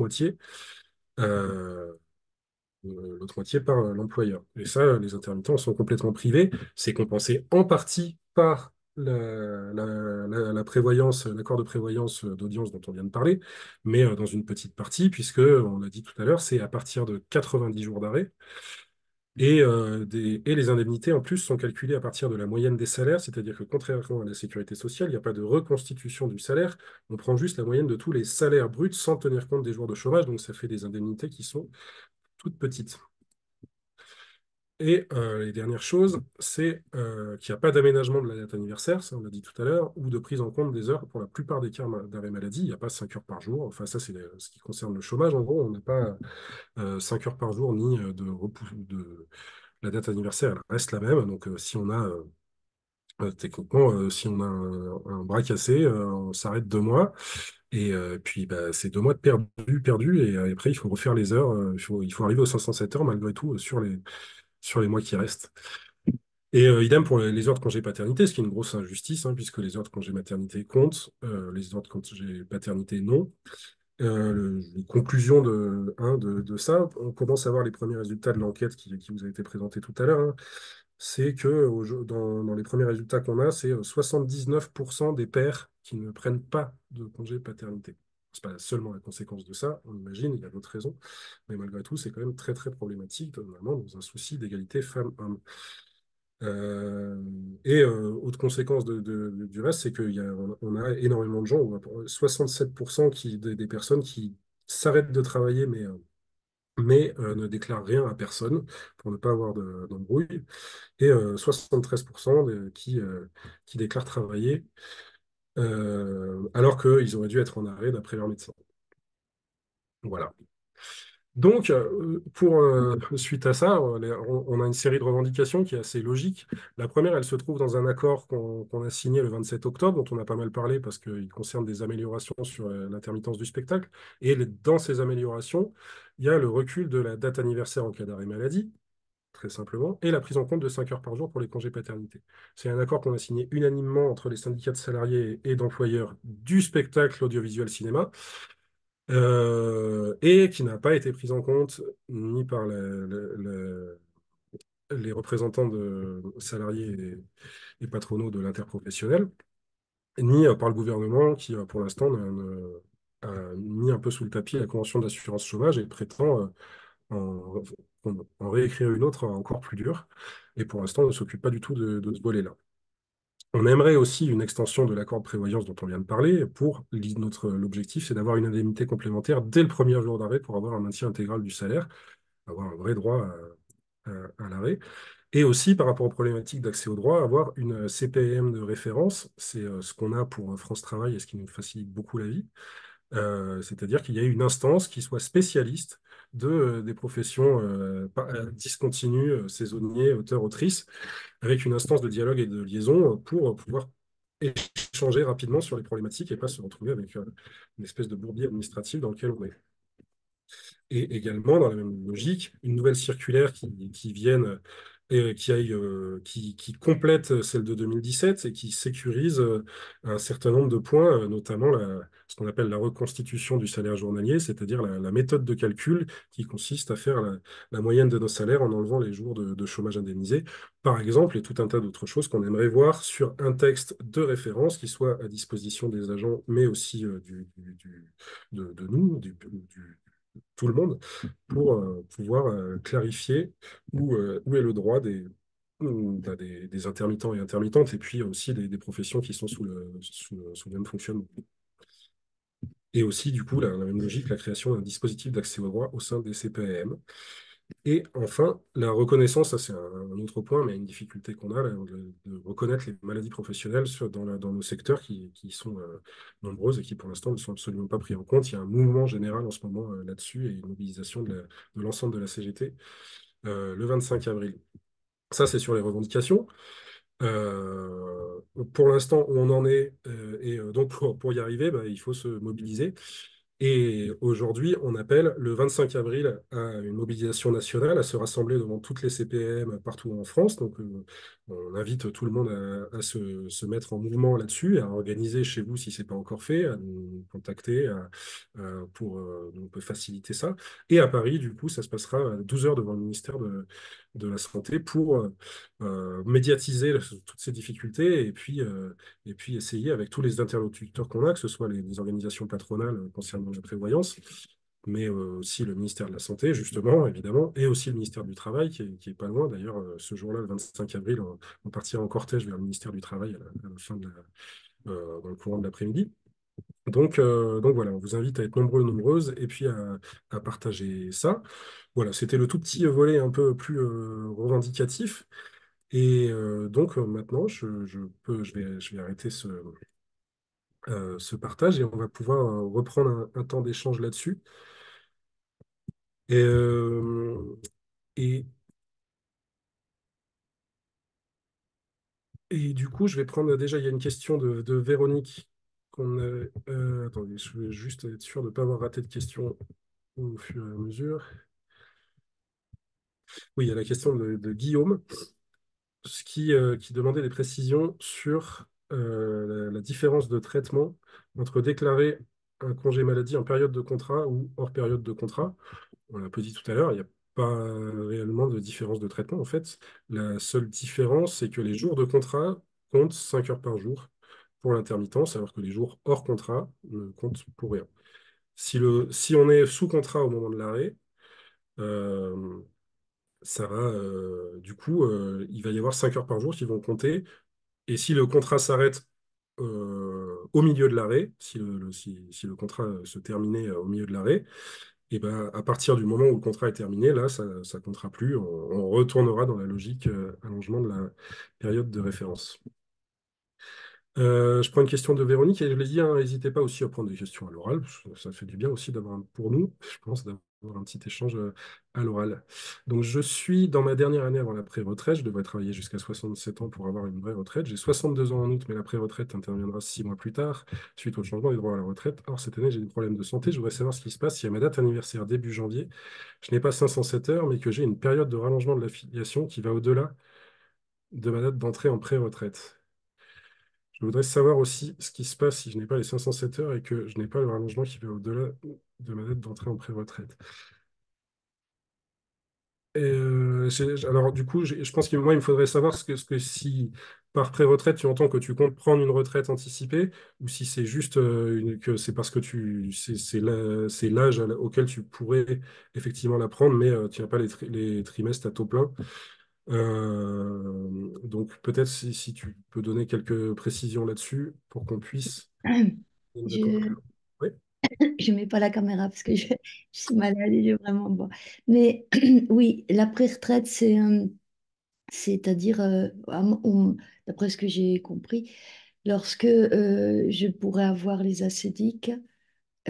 moitié par l'employeur. Et ça, les intermittents sont complètement privés. C'est compensé en partie par la prévoyance, l'accord de prévoyance d'audience dont on vient de parler, mais dans une petite partie, puisque, on l'a dit tout à l'heure, c'est à partir de 90 jours d'arrêt. Et les indemnités, en plus, sont calculées à partir de la moyenne des salaires, c'est-à-dire que contrairement à la sécurité sociale, il n'y a pas de reconstitution du salaire, on prend juste la moyenne de tous les salaires bruts sans tenir compte des jours de chômage, donc ça fait des indemnités qui sont toutes petites. Et les dernières choses, c'est qu'il n'y a pas d'aménagement de la date anniversaire, ça on l'a dit tout à l'heure, ou de prise en compte des heures. Pour la plupart des cas d'arrêt maladie, il n'y a pas 5 heures par jour. Enfin, ça, c'est ce qui concerne le chômage. En gros, on n'a pas 5 heures par jour, ni la date anniversaire, elle reste la même. Donc, si on a, techniquement, si on a un bras cassé, on s'arrête 2 mois. Et puis, bah, c'est 2 mois de perdu. Et après, il faut refaire les heures. Il faut arriver aux 507 heures, malgré tout, sur les mois qui restent. Et idem pour les heures de congé paternité, ce qui est une grosse injustice, hein, puisque les heures de congé maternité comptent, les heures de congé paternité non. Les conclusions de ça, on commence à voir les premiers résultats de l'enquête qui vous a été présentée tout à l'heure, hein. C'est que dans les premiers résultats qu'on a, c'est 79% des pères qui ne prennent pas de congé paternité. C'est pas seulement la conséquence de ça, on imagine, il y a d'autres raisons, mais malgré tout, c'est quand même très très problématique, vraiment dans un souci d'égalité femmes-hommes. Euh, autre conséquence du reste, c'est on a énormément de gens, 67% des personnes qui s'arrêtent de travailler, mais ne déclarent rien à personne pour ne pas avoir d'embrouille, et 73% qui déclarent travailler alors qu'ils auraient dû être en arrêt d'après leur médecin. Voilà. Donc, suite à ça, on a une série de revendications qui est assez logique. La première, elle se trouve dans un accord qu'on a signé le 27 octobre, dont on a pas mal parlé parce qu'il concerne des améliorations sur l'intermittence du spectacle. Et dans ces améliorations, il y a le recul de la date anniversaire en cas d'arrêt maladie, très simplement, et la prise en compte de 5 heures par jour pour les congés paternité. C'est un accord qu'on a signé unanimement entre les syndicats de salariés et d'employeurs du spectacle audiovisuel cinéma, et qui n'a pas été prise en compte ni par les représentants de salariés et patronaux de l'interprofessionnel, ni par le gouvernement qui, pour l'instant, a mis un peu sous le tapis la convention d'assurance chômage et prétend en, en réécrire une autre encore plus dure. Et pour l'instant, on ne s'occupe pas du tout de ce volet-là. On aimerait aussi une extension de l'accord de prévoyance dont on vient de parler. L'objectif, c'est d'avoir une indemnité complémentaire dès le premier jour d'arrêt pour avoir un maintien intégral du salaire, avoir un vrai droit à l'arrêt. Et aussi, par rapport aux problématiques d'accès au droit, avoir une CPM de référence. C'est ce qu'on a pour France Travail et ce qui nous facilite beaucoup la vie. C'est-à-dire qu'il y a une instance qui soit spécialiste des professions discontinues, saisonniers, auteurs, autrices, avec une instance de dialogue et de liaison pour pouvoir échanger rapidement sur les problématiques et pas se retrouver avec une espèce de bourbier administratif dans lequel on est. Et également, dans la même logique, une nouvelle circulaire qui vienne et qui complète celle de 2017 et qui sécurise un certain nombre de points, notamment ce qu'on appelle la reconstitution du salaire journalier, c'est-à-dire la méthode de calcul qui consiste à faire la moyenne de nos salaires en enlevant les jours de chômage indemnisé, par exemple, et tout un tas d'autres choses qu'on aimerait voir sur un texte de référence qui soit à disposition des agents, mais aussi de nous, tout le monde, pour pouvoir clarifier où est le droit des intermittents et intermittentes, et puis aussi des professions qui sont sous le même fonctionnement. Et aussi, du coup, la même logique, la création d'un dispositif d'accès au droit au sein des CPAM. Et enfin, la reconnaissance, ça c'est un autre point, mais une difficulté qu'on a, là, de reconnaître les maladies professionnelles dans nos secteurs qui sont nombreuses et qui pour l'instant ne sont absolument pas pris en compte. Il y a un mouvement général en ce moment là-dessus et une mobilisation de l'ensemble de la CGT le 25 avril. Ça, c'est sur les revendications. Pour l'instant, où on en est, et donc pour y arriver, bah, il faut se mobiliser. Et aujourd'hui, on appelle le 25 avril à une mobilisation nationale, à se rassembler devant toutes les CPM partout en France. Donc, on invite tout le monde à se mettre en mouvement là-dessus, à organiser chez vous si ce n'est pas encore fait, à nous contacter pour on peut faciliter ça. Et à Paris, du coup, ça se passera à 12 heures devant le ministère de la Santé pour médiatiser toutes ces difficultés et puis essayer avec tous les interlocuteurs qu'on a, que ce soit les organisations patronales concernant la prévoyance, mais aussi le ministère de la Santé, justement, évidemment, et aussi le ministère du Travail, qui est pas loin. D'ailleurs, ce jour-là, le 25 avril, on partira en cortège vers le ministère du Travail à la fin dans le courant de l'après-midi. Donc voilà, on vous invite à être nombreux, nombreuses, et puis à partager ça. Voilà, c'était le tout petit volet un peu plus revendicatif. Et donc maintenant, je vais arrêter ce partage et on va pouvoir reprendre un temps d'échange là-dessus. Et, euh, et, et du coup, je vais prendre déjà, il y a une question de Véronique. Attendez, je vais juste être sûr de ne pas avoir raté de question au fur et à mesure. Oui, il y a la question de Guillaume, qui demandait des précisions sur la différence de traitement entre déclarer un congé maladie en période de contrat ou hors période de contrat. On l'a un peu dit tout à l'heure, il n'y a pas réellement de différence de traitement en fait. La seule différence, c'est que les jours de contrat comptent 5 heures par jour pour l'intermittence, alors que les jours hors contrat ne comptent pour rien. Si on est sous contrat au moment de l'arrêt, euh, ça va, du coup, il va y avoir 5 heures par jour qui vont compter. Et si le contrat s'arrête au milieu de l'arrêt, si le contrat se terminait au milieu de l'arrêt, et ben, à partir du moment où le contrat est terminé, là, ça ne comptera plus. On retournera dans la logique allongement de la période de référence. Je prends une question de Véronique et je l'ai dit, hein, n'hésitez pas aussi à prendre des questions à l'oral, parce que ça fait du bien aussi d'avoir, pour nous, je pense, d'avoir un petit échange à l'oral. Donc, je suis dans ma dernière année avant la pré-retraite. Je devrais travailler jusqu'à 67 ans pour avoir une vraie retraite. J'ai 62 ans en août, mais la pré-retraite interviendra 6 mois plus tard, suite au changement des droits à la retraite. Or, cette année, j'ai des problèmes de santé. Je voudrais savoir ce qui se passe si à ma date anniversaire début janvier, je n'ai pas 507 heures, mais que j'ai une période de rallongement de l'affiliation qui va au-delà de ma date d'entrée en pré-retraite. Je voudrais savoir aussi ce qui se passe si je n'ai pas les 507 heures et que je n'ai pas le rallongement qui va au-delà de ma date d'entrée en pré-retraite. Alors, du coup, je pense que moi, il me faudrait savoir ce que si par pré-retraite, tu entends que tu comptes prendre une retraite anticipée ou si c'est juste que c'est parce que c'est l'âge auquel tu pourrais effectivement la prendre, mais tu n'as pas les trimestres à taux plein. Donc, peut-être si tu peux donner quelques précisions là-dessus pour qu'on puisse. D'accord. Je Oui. je mets pas la caméra parce que je suis malade et j'ai vraiment bon. Mais oui, la pré-retraite, c'est-à-dire, d'après ce que j'ai compris, lorsque je pourrais avoir les acédiques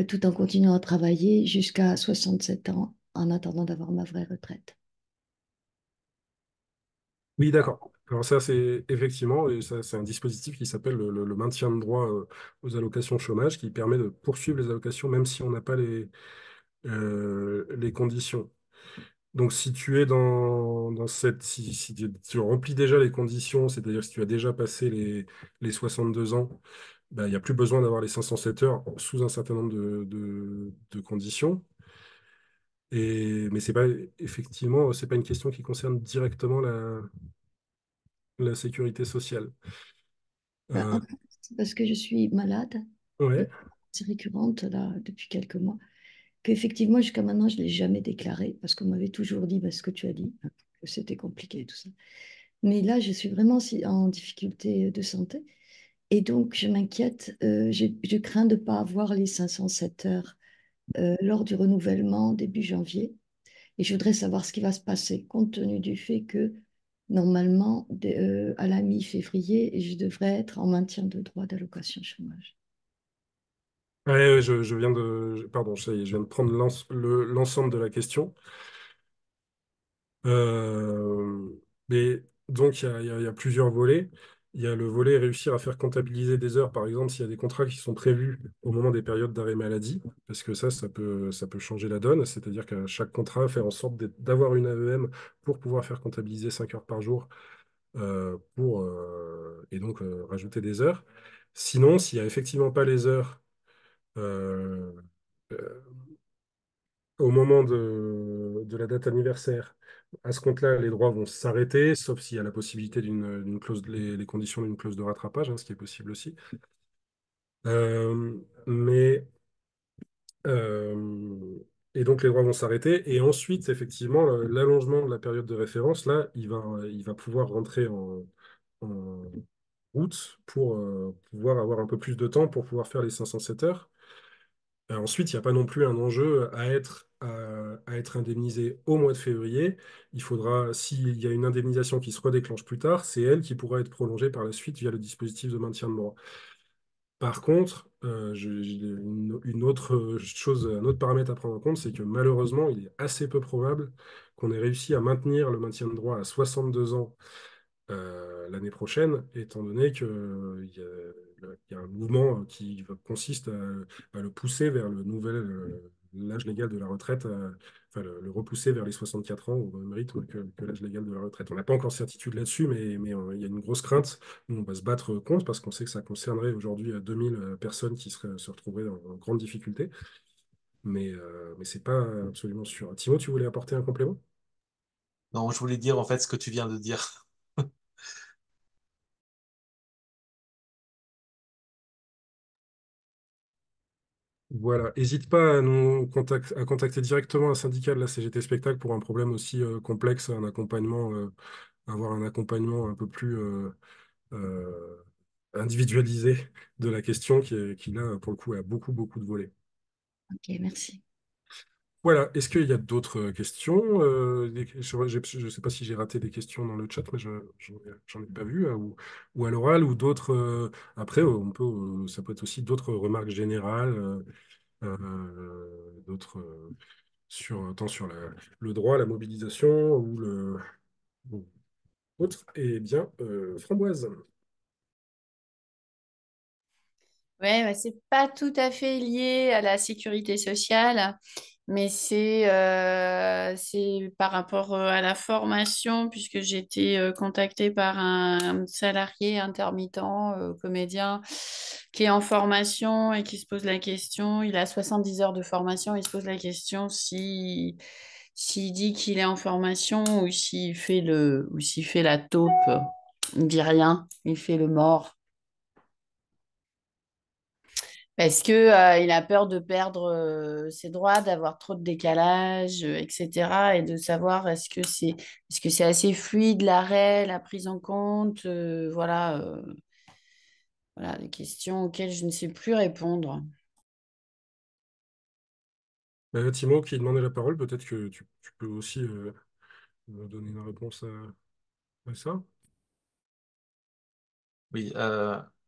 tout en continuant à travailler jusqu'à 67 ans en attendant d'avoir ma vraie retraite. Oui, d'accord. Alors ça, c'est effectivement, et ça, c'est un dispositif qui s'appelle le maintien de droit aux allocations chômage, qui permet de poursuivre les allocations même si on n'a pas les conditions. Donc, si tu es si tu remplis déjà les conditions, c'est-à-dire si tu as déjà passé les 62 ans, bah, il n'y a plus besoin d'avoir les 507 heures sous un certain nombre de conditions. Mais c'est pas, effectivement, c'est pas une question qui concerne directement la sécurité sociale. En Euh, fait, c'est parce que je suis malade et ouais. c'est récurrente là depuis quelques mois, qu'effectivement jusqu'à maintenant je ne l'ai jamais déclaré parce qu'on m'avait toujours dit bah, ce que tu as dit, hein, que c'était compliqué et tout ça. Mais là, je suis vraiment en difficulté de santé. Et donc, je m'inquiète, je crains de ne pas avoir les 507 heures lors du renouvellement début janvier. Et je voudrais savoir ce qui va se passer, compte tenu du fait que normalement, à la mi-février, je devrais être en maintien de droit d'allocation chômage. Ouais, ouais, je viens pardon, ça y est, je viens de prendre l'ensemble de la question. Mais donc, il y a plusieurs volets. Il y a le volet réussir à faire comptabiliser des heures, par exemple, s'il y a des contrats qui sont prévus au moment des périodes d'arrêt maladie, parce que ça peut changer la donne, c'est-à-dire qu'à chaque contrat, faire en sorte d'avoir une AEM pour pouvoir faire comptabiliser 5 heures par jour et donc rajouter des heures. Sinon, s'il n'y a effectivement pas les heures euh, euh, au moment de la date anniversaire, à ce compte-là, les droits vont s'arrêter, sauf s'il y a la possibilité d'une clause, les conditions d'une clause de rattrapage, hein, ce qui est possible aussi. Mais et donc les droits vont s'arrêter. Et ensuite, effectivement, l'allongement de la période de référence, là, il va pouvoir rentrer en route pour pouvoir avoir un peu plus de temps pour pouvoir faire les 507 heures. Ensuite, il n'y a pas non plus un enjeu à être indemnisé au mois de février. Il faudra, s'il y a une indemnisation qui se redéclenche plus tard, c'est elle qui pourra être prolongée par la suite via le dispositif de maintien de droit. Par contre, j'ai une autre chose, un autre paramètre à prendre en compte, c'est que malheureusement, il est assez peu probable qu'on ait réussi à maintenir le maintien de droit à 62 ans l'année prochaine, étant donné qu'il y a un mouvement qui consiste à le pousser vers le nouvel l'âge légal de la retraite, enfin le repousser vers les 64 ans au même rythme que l'âge légal de la retraite. On n'a pas encore certitude là-dessus, mais il y a une grosse crainte. Nous, on va se battre contre parce qu'on sait que ça concernerait aujourd'hui 2000 personnes qui se retrouveraient en grande difficulté. Mais c'est pas absolument sûr. Timo, tu voulais apporter un complément? Non, je voulais dire en fait ce que tu viens de dire. Voilà, n'hésite pas à contacter directement un syndicat de la CGT Spectacle pour un problème aussi complexe, avoir un accompagnement un peu plus euh, individualisé de la question qui là, pour le coup, a beaucoup, beaucoup de volets. Ok, merci. Voilà, est-ce qu'il y a d'autres questions? Je ne sais pas si j'ai raté des questions dans le chat, mais j'en ai pas vu, ou à l'oral, ou d'autres. Après, ça peut être aussi d'autres remarques générales, d'autres. Tant sur le droit, la mobilisation ou autre. Eh bien, Framboise. Ouais, ouais, c'est pas tout à fait lié à la sécurité sociale, mais c'est par rapport à la formation, puisque j'ai été contactée par un salarié intermittent, comédien, qui est en formation et qui se pose la question, il a 70 heures de formation, il se pose la question s'il dit qu'il est en formation ou s'il fait la taupe. Il dit rien, il fait le mort. Parce que, il a peur de perdre ses droits, d'avoir trop de décalage, etc. Et de savoir est-ce que c'est assez fluide l'arrêt, la prise en compte, voilà, des questions auxquelles je ne sais plus répondre. Timo qui demandait la parole, peut-être que tu peux aussi me donner une réponse à ça. Oui,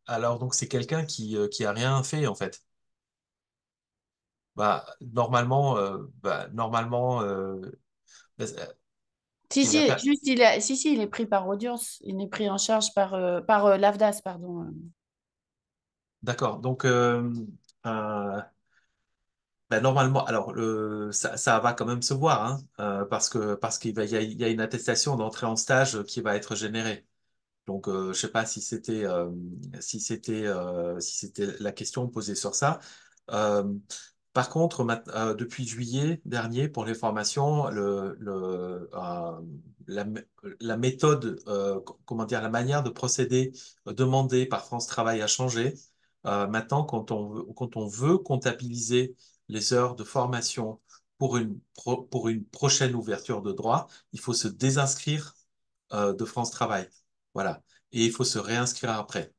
alors donc c'est quelqu'un qui a rien fait en fait. Normalement, bah, Si, il a si, pas. juste, si, il est pris par audience, il est pris en charge par l'AFDAS, pardon. D'accord. Donc normalement, alors ça va quand même se voir, hein, parce qu'il y a une attestation d'entrée en stage qui va être générée. Donc, je sais pas si c'était la question posée sur ça. Euh, Par contre, depuis juillet dernier, pour les formations, la, la méthode, comment dire, la manière de procéder demandée par France Travail a changé. Maintenant, quand on veut comptabiliser les heures de formation pour une prochaine ouverture de droit, il faut se désinscrire de France Travail. Voilà. Et il faut se réinscrire après.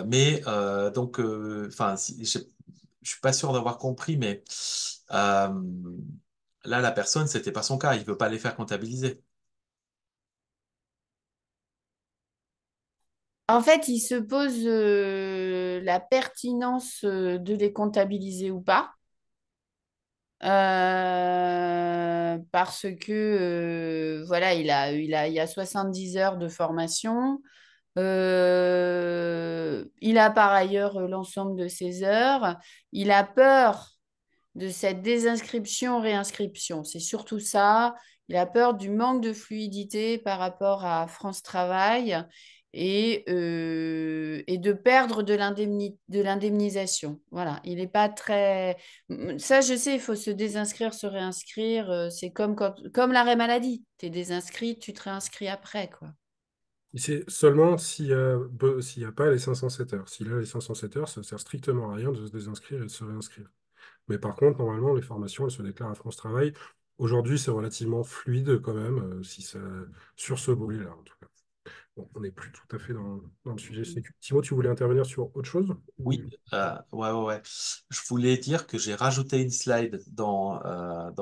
Mais donc, enfin, je suis pas sûr d'avoir compris, mais euh, là, la personne, c'était pas son cas. Il veut pas les faire comptabiliser. En fait, il se pose la pertinence de les comptabiliser ou pas. Parce que voilà, il y a 70 heures de formation. Il a par ailleurs l'ensemble de ses heures. Il a peur de cette désinscription-réinscription. C'est surtout ça. Il a peur du manque de fluidité par rapport à France Travail et de perdre de l'indemnisation. Voilà, il n'est pas très... Ça, je sais, il faut se désinscrire, se réinscrire. C'est comme l'arrêt maladie. Tu es désinscrit, tu te réinscris après, quoi. C'est seulement s'il y a pas les 507 heures. S'il a les 507 heures, ça ne sert strictement à rien de se désinscrire et de se réinscrire. Mais par contre, normalement, les formations, elles se déclarent à France Travail. Aujourd'hui, c'est relativement fluide quand même, si ça, sur ce volet-là, en tout cas. Bon, on n'est plus tout à fait dans le sujet sécu. Thibaut, tu voulais intervenir sur autre chose? Oui, ouais. Je voulais dire que j'ai rajouté une slide dans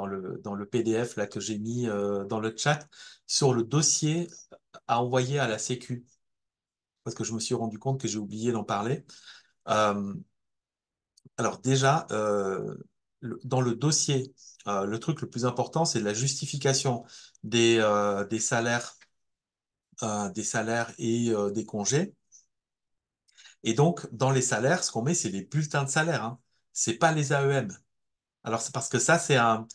le PDF là, que j'ai mis dans le chat sur le dossier à envoyer à la Sécu, parce que je me suis rendu compte que j'ai oublié d'en parler. Euh, alors déjà, dans le dossier, le truc le plus important, c'est la justification des salaires et des congés. Et donc, dans les salaires, ce qu'on met, c'est les bulletins de salaire, hein. C'est pas les AEM. Alors, c'est parce que ça, c'est un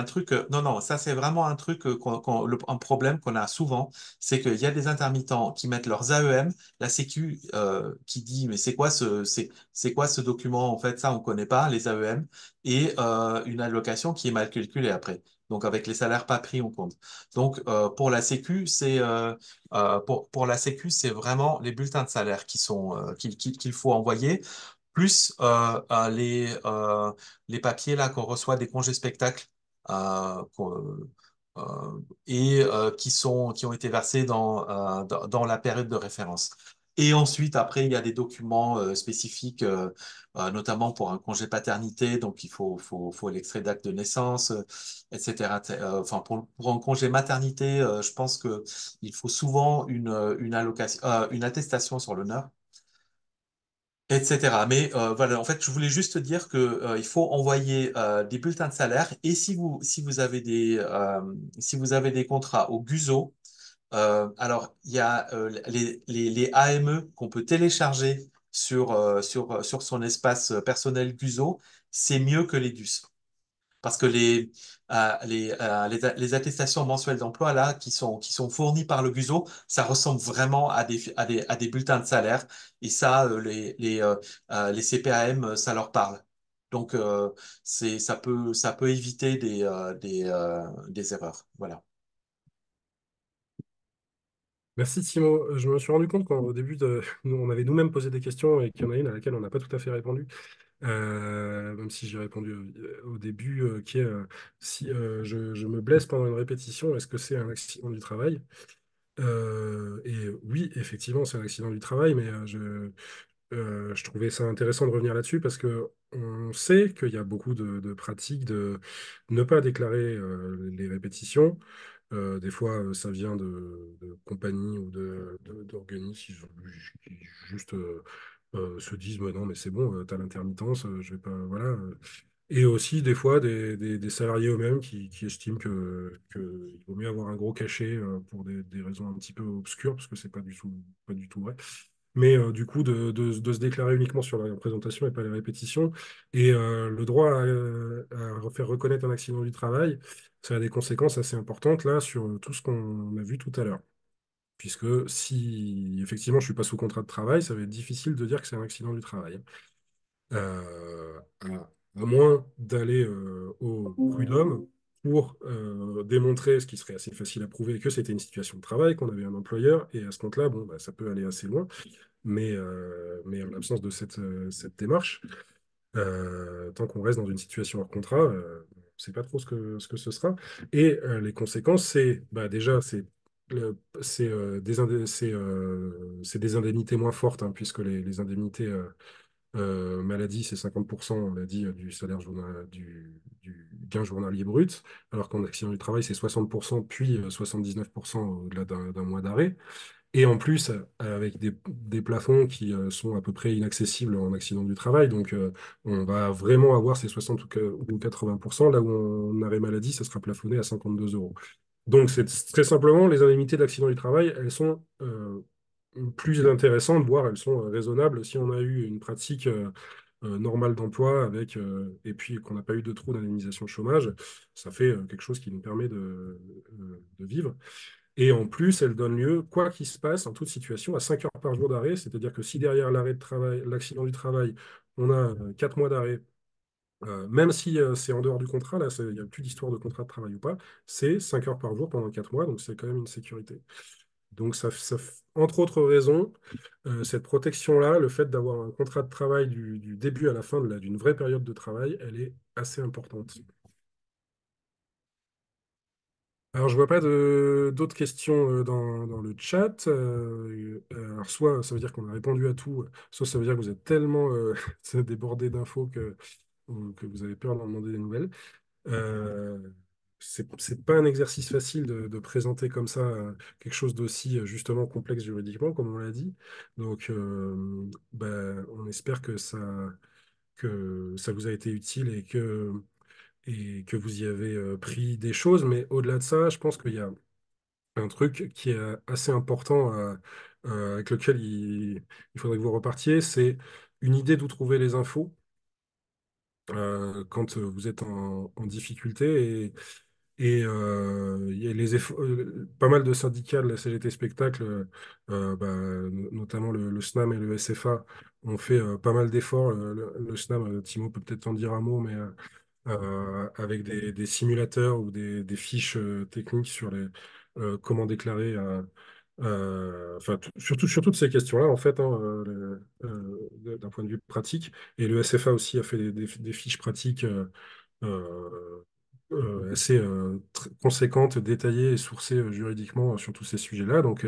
truc. Non, non, ça, c'est vraiment un truc, un problème qu'on a souvent. C'est qu'il y a des intermittents qui mettent leurs AEM, la Sécu qui dit, mais c'est quoi ce document? En fait, ça, on connaît pas, les AEM, et une allocation qui est mal calculée après. Donc, avec les salaires pas pris en compte. Donc, pour la Sécu, pour la Sécu, c'est vraiment les bulletins de salaire qu'il faut envoyer plus les papiers là qu'on reçoit des congés spectacles euh, qu'on- et qui ont été versés dans la période de référence. Et ensuite, après, il y a des documents spécifiques, notamment pour un congé paternité, donc faut l'extrait d'acte de naissance, etc. Enfin, pour un congé maternité, je pense que il faut souvent une allocation, une attestation sur l'honneur, etc. Mais voilà, en fait, je voulais juste dire que il faut envoyer des bulletins de salaire et si vous avez si vous avez des contrats au GUSO, alors il y a les AME qu'on peut télécharger sur son espace personnel GUSO, c'est mieux que les DUS. Parce que les attestations mensuelles d'emploi là, qui sont fournies par le GUSO, ça ressemble vraiment à des bulletins de salaire. Et ça, les CPAM, ça leur parle. Donc, ça peut éviter des erreurs. Voilà. Merci Timo. Je me suis rendu compte qu'au début, nous, on avait nous-mêmes posé des questions et qu'il y en a une à laquelle on n'a pas tout à fait répondu. Même si j'ai répondu au début, qui est si je me blesse pendant une répétition, est-ce que c'est un accident du travail? Et oui, effectivement, c'est un accident du travail, mais je trouvais ça intéressant de revenir là-dessus parce que on sait qu'il y a beaucoup de pratiques de ne pas déclarer les répétitions. Des fois, ça vient de compagnies ou d'organismes qui juste se disent, ouais, non, mais c'est bon, t'as l'intermittence, je vais pas, voilà. Et aussi, des fois, des salariés eux-mêmes qui estiment il vaut mieux avoir un gros cachet pour des raisons un petit peu obscures, parce que c'est pas du tout vrai. Mais du coup, de se déclarer uniquement sur la représentation et pas les répétitions. Et le droit à faire reconnaître un accident du travail, ça a des conséquences assez importantes là sur tout ce qu'on a vu tout à l'heure. Puisque si effectivement je suis pas sous contrat de travail, ça va être difficile de dire que c'est un accident du travail. À moins d'aller au prud'homme pour démontrer, ce qui serait assez facile à prouver, que c'était une situation de travail, qu'on avait un employeur, et à ce compte-là, bon, bah, ça peut aller assez loin. Mais en l'absence de cette démarche, tant qu'on reste dans une situation hors contrat, on ne sait pas trop ce que ce sera. Et les conséquences, c'est bah, déjà, c'est des indemnités moins fortes, hein, puisque les indemnités maladie, c'est 50%, on l'a dit, du salaire du gain journalier brut, alors qu'en accident du travail, c'est 60%, puis 79% au-delà d'un mois d'arrêt. Et en plus, avec des plafonds qui sont à peu près inaccessibles en accident du travail. Donc, on va vraiment avoir ces 60 ou 80%, là où en arrêt maladie, ça sera plafonné à 52 euros. Donc, c'est très simplement, les indemnités d'accident du travail, elles sont plus intéressantes, voire elles sont raisonnables si on a eu une pratique normale d'emploi et puis qu'on n'a pas eu de trou d'indemnisation de chômage, ça fait quelque chose qui nous permet de vivre. Et en plus, elle donne lieu, quoi qu'il se passe, en toute situation, à 5 heures par jour d'arrêt. C'est-à-dire que si derrière l'arrêt de travail, l'accident du travail, on a 4 mois d'arrêt, même si c'est en dehors du contrat, là, il n'y a plus d'histoire de contrat de travail ou pas, c'est 5 heures par jour pendant 4 mois, donc c'est quand même une sécurité. Donc, entre autres raisons, cette protection-là, le fait d'avoir un contrat de travail du début à la fin d'une vraie période de travail, elle est assez importante. Alors, je vois pas d'autres questions dans le chat. Alors, soit ça veut dire qu'on a répondu à tout, soit ça veut dire que vous êtes tellement débordé d'infos que vous avez peur d'en demander des nouvelles. Euh, c'est pas un exercice facile de présenter comme ça quelque chose d'aussi justement complexe juridiquement, comme on l'a dit. Donc, ben, on espère que ça vous a été utile et que vous y avez pris des choses. Mais au-delà de ça, je pense qu'il y a un truc qui est assez important avec lequel il faudrait que vous repartiez, c'est une idée d'où trouver les infos quand vous êtes en difficulté. Il y a pas mal de syndicats de la CGT Spectacle, bah, notamment le SNAM et le SFA, ont fait pas mal d'efforts. Le SNAM, Timo peut peut-être en dire un mot, mais avec des simulateurs ou des fiches techniques sur comment déclarer, enfin, sur toutes ces questions-là, en fait, hein, d'un point de vue pratique. Et le SFA aussi a fait des fiches pratiques euh, assez conséquentes, détaillées et sourcées juridiquement sur tous ces sujets-là. Donc,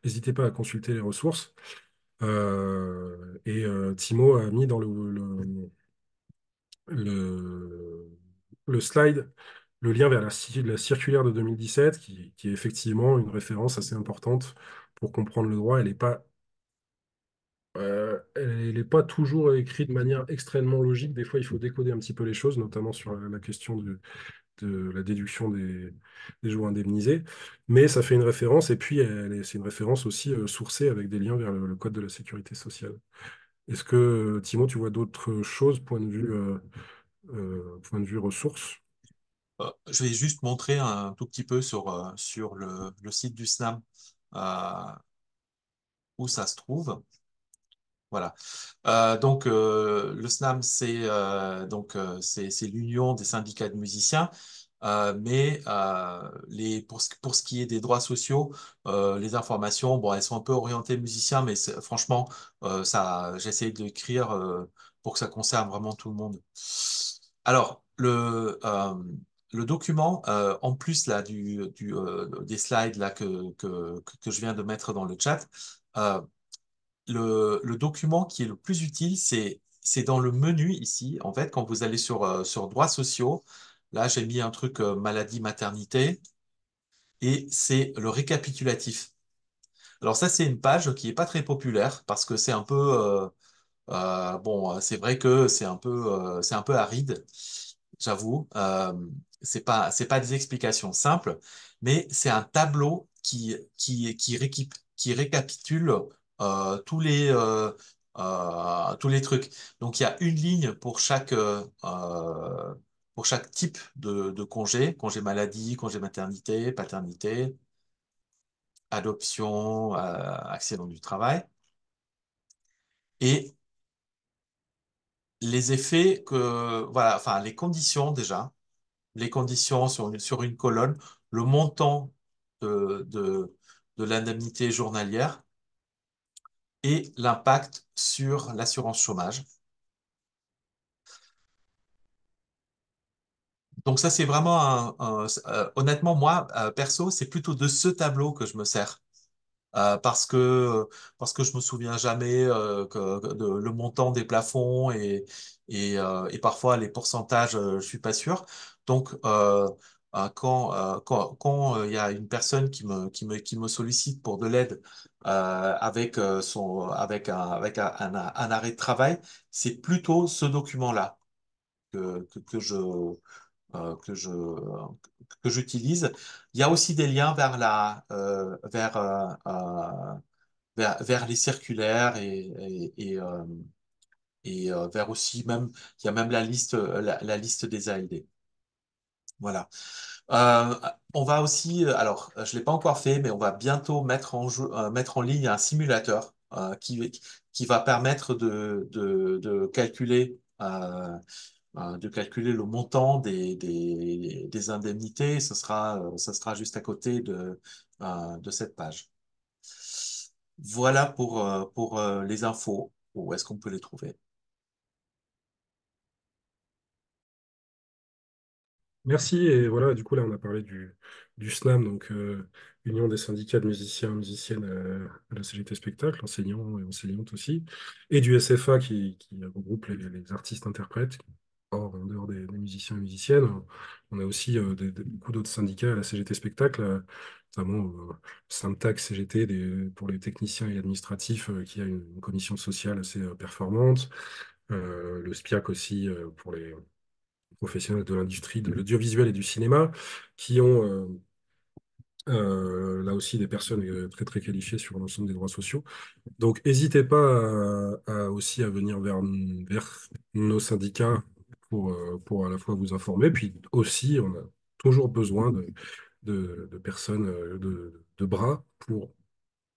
n'hésitez pas à consulter les ressources. Timo a mis dans le, le slide le lien vers la circulaire de 2017, qui est effectivement une référence assez importante pour comprendre le droit. Elle est pas toujours écrite de manière extrêmement logique. Des fois, il faut décoder un petit peu les choses, notamment sur la question de la déduction des jours indemnisés. Mais ça fait une référence, et puis c'est une référence aussi sourcée avec des liens vers le Code de la sécurité sociale. Est-ce que, Timo, tu vois d'autres choses, point de vue ressources? Je vais juste montrer un tout petit peu sur le site du SNAM euh, où ça se trouve. Voilà. Le SNAM, c'est l'Union des syndicats de musiciens. Pour ce qui est des droits sociaux, les informations, bon, elles sont un peu orientées musiciens, mais franchement, j'essaie d'écrire pour que ça concerne vraiment tout le monde. Alors, le document, en plus là des slides là que je viens de mettre dans le chat, euh, le document qui est le plus utile, c'est dans le menu ici. En fait, quand vous allez sur droits sociaux, là, j'ai mis un truc maladie, maternité, et c'est le récapitulatif. Alors ça, c'est une page qui est pas très populaire parce que c'est un peu, bon, c'est vrai que c'est un peu aride, j'avoue. C'est pas des explications simples, mais c'est un tableau qui récapitule tous les trucs. Donc il y a une ligne pour chaque type de congé, congé maladie, congé maternité, paternité, adoption, accident du travail. Et les effets voilà, enfin, les conditions déjà, les conditions sur une colonne, le montant de, de, de l'indemnité journalière et l'impact sur l'assurance chômage. Donc ça, c'est vraiment honnêtement, moi, perso, c'est plutôt de ce tableau que je me sers. euh, parce que, parce que je me souviens jamais le montant des plafonds et parfois les pourcentages, je suis pas sûr. Donc, quand il y a une personne qui me sollicite pour de l'aide avec un arrêt de travail, c'est plutôt ce document-là que que je, que j'utilise. Il y a aussi des liens vers vers les circulaires et vers aussi même, il y a même la liste des ALD. Voilà. On va aussi, alors, je l'ai pas encore fait, mais on va bientôt mettre en ligne un simulateur qui va permettre de calculer le montant des indemnités. Ce sera juste à côté de cette page. Voilà pour les infos. Où est-ce qu'on peut les trouver? Merci. Et voilà, du coup, là, on a parlé du SNAM, donc Union des syndicats de musiciens et musiciennes à la CGT Spectacle, enseignants et enseignantes aussi, et du SFA qui regroupe les artistes-interprètes, en dehors des musiciens et musiciennes. On a aussi beaucoup d'autres syndicats à la CGT Spectacle, notamment Syntax CGT pour les techniciens et administratifs, qui a une commission sociale assez performante. Le SPIAC aussi pour les professionnels de l'industrie de l'audiovisuel et du cinéma, qui ont là aussi des personnes très très qualifiées sur l'ensemble des droits sociaux. Donc n'hésitez pas aussi à venir vers nos syndicats pour à la fois vous informer, puis aussi on a toujours besoin de personnes, de bras pour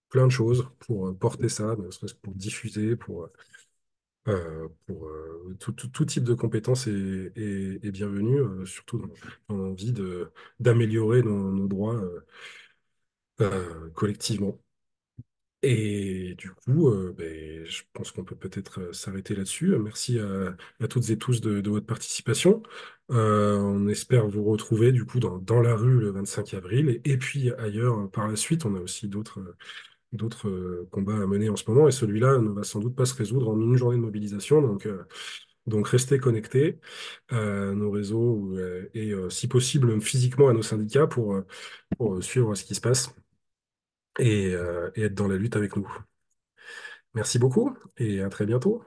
plein de choses, pour porter ça, ne serait-ce que pour diffuser, pour tout type de compétences est bienvenu, surtout dans l'envie d'améliorer nos droits collectivement. Et du coup, ben, je pense qu'on peut peut-être s'arrêter là-dessus. Merci à toutes et tous de votre participation. On espère vous retrouver du coup dans la rue le 25 avril et puis ailleurs par la suite. On a aussi d'autres combats à mener en ce moment et celui-là ne va sans doute pas se résoudre en une journée de mobilisation. Donc restez connectés à nos réseaux et si possible physiquement à nos syndicats pour suivre ce qui se passe et être dans la lutte avec nous. Merci beaucoup et à très bientôt.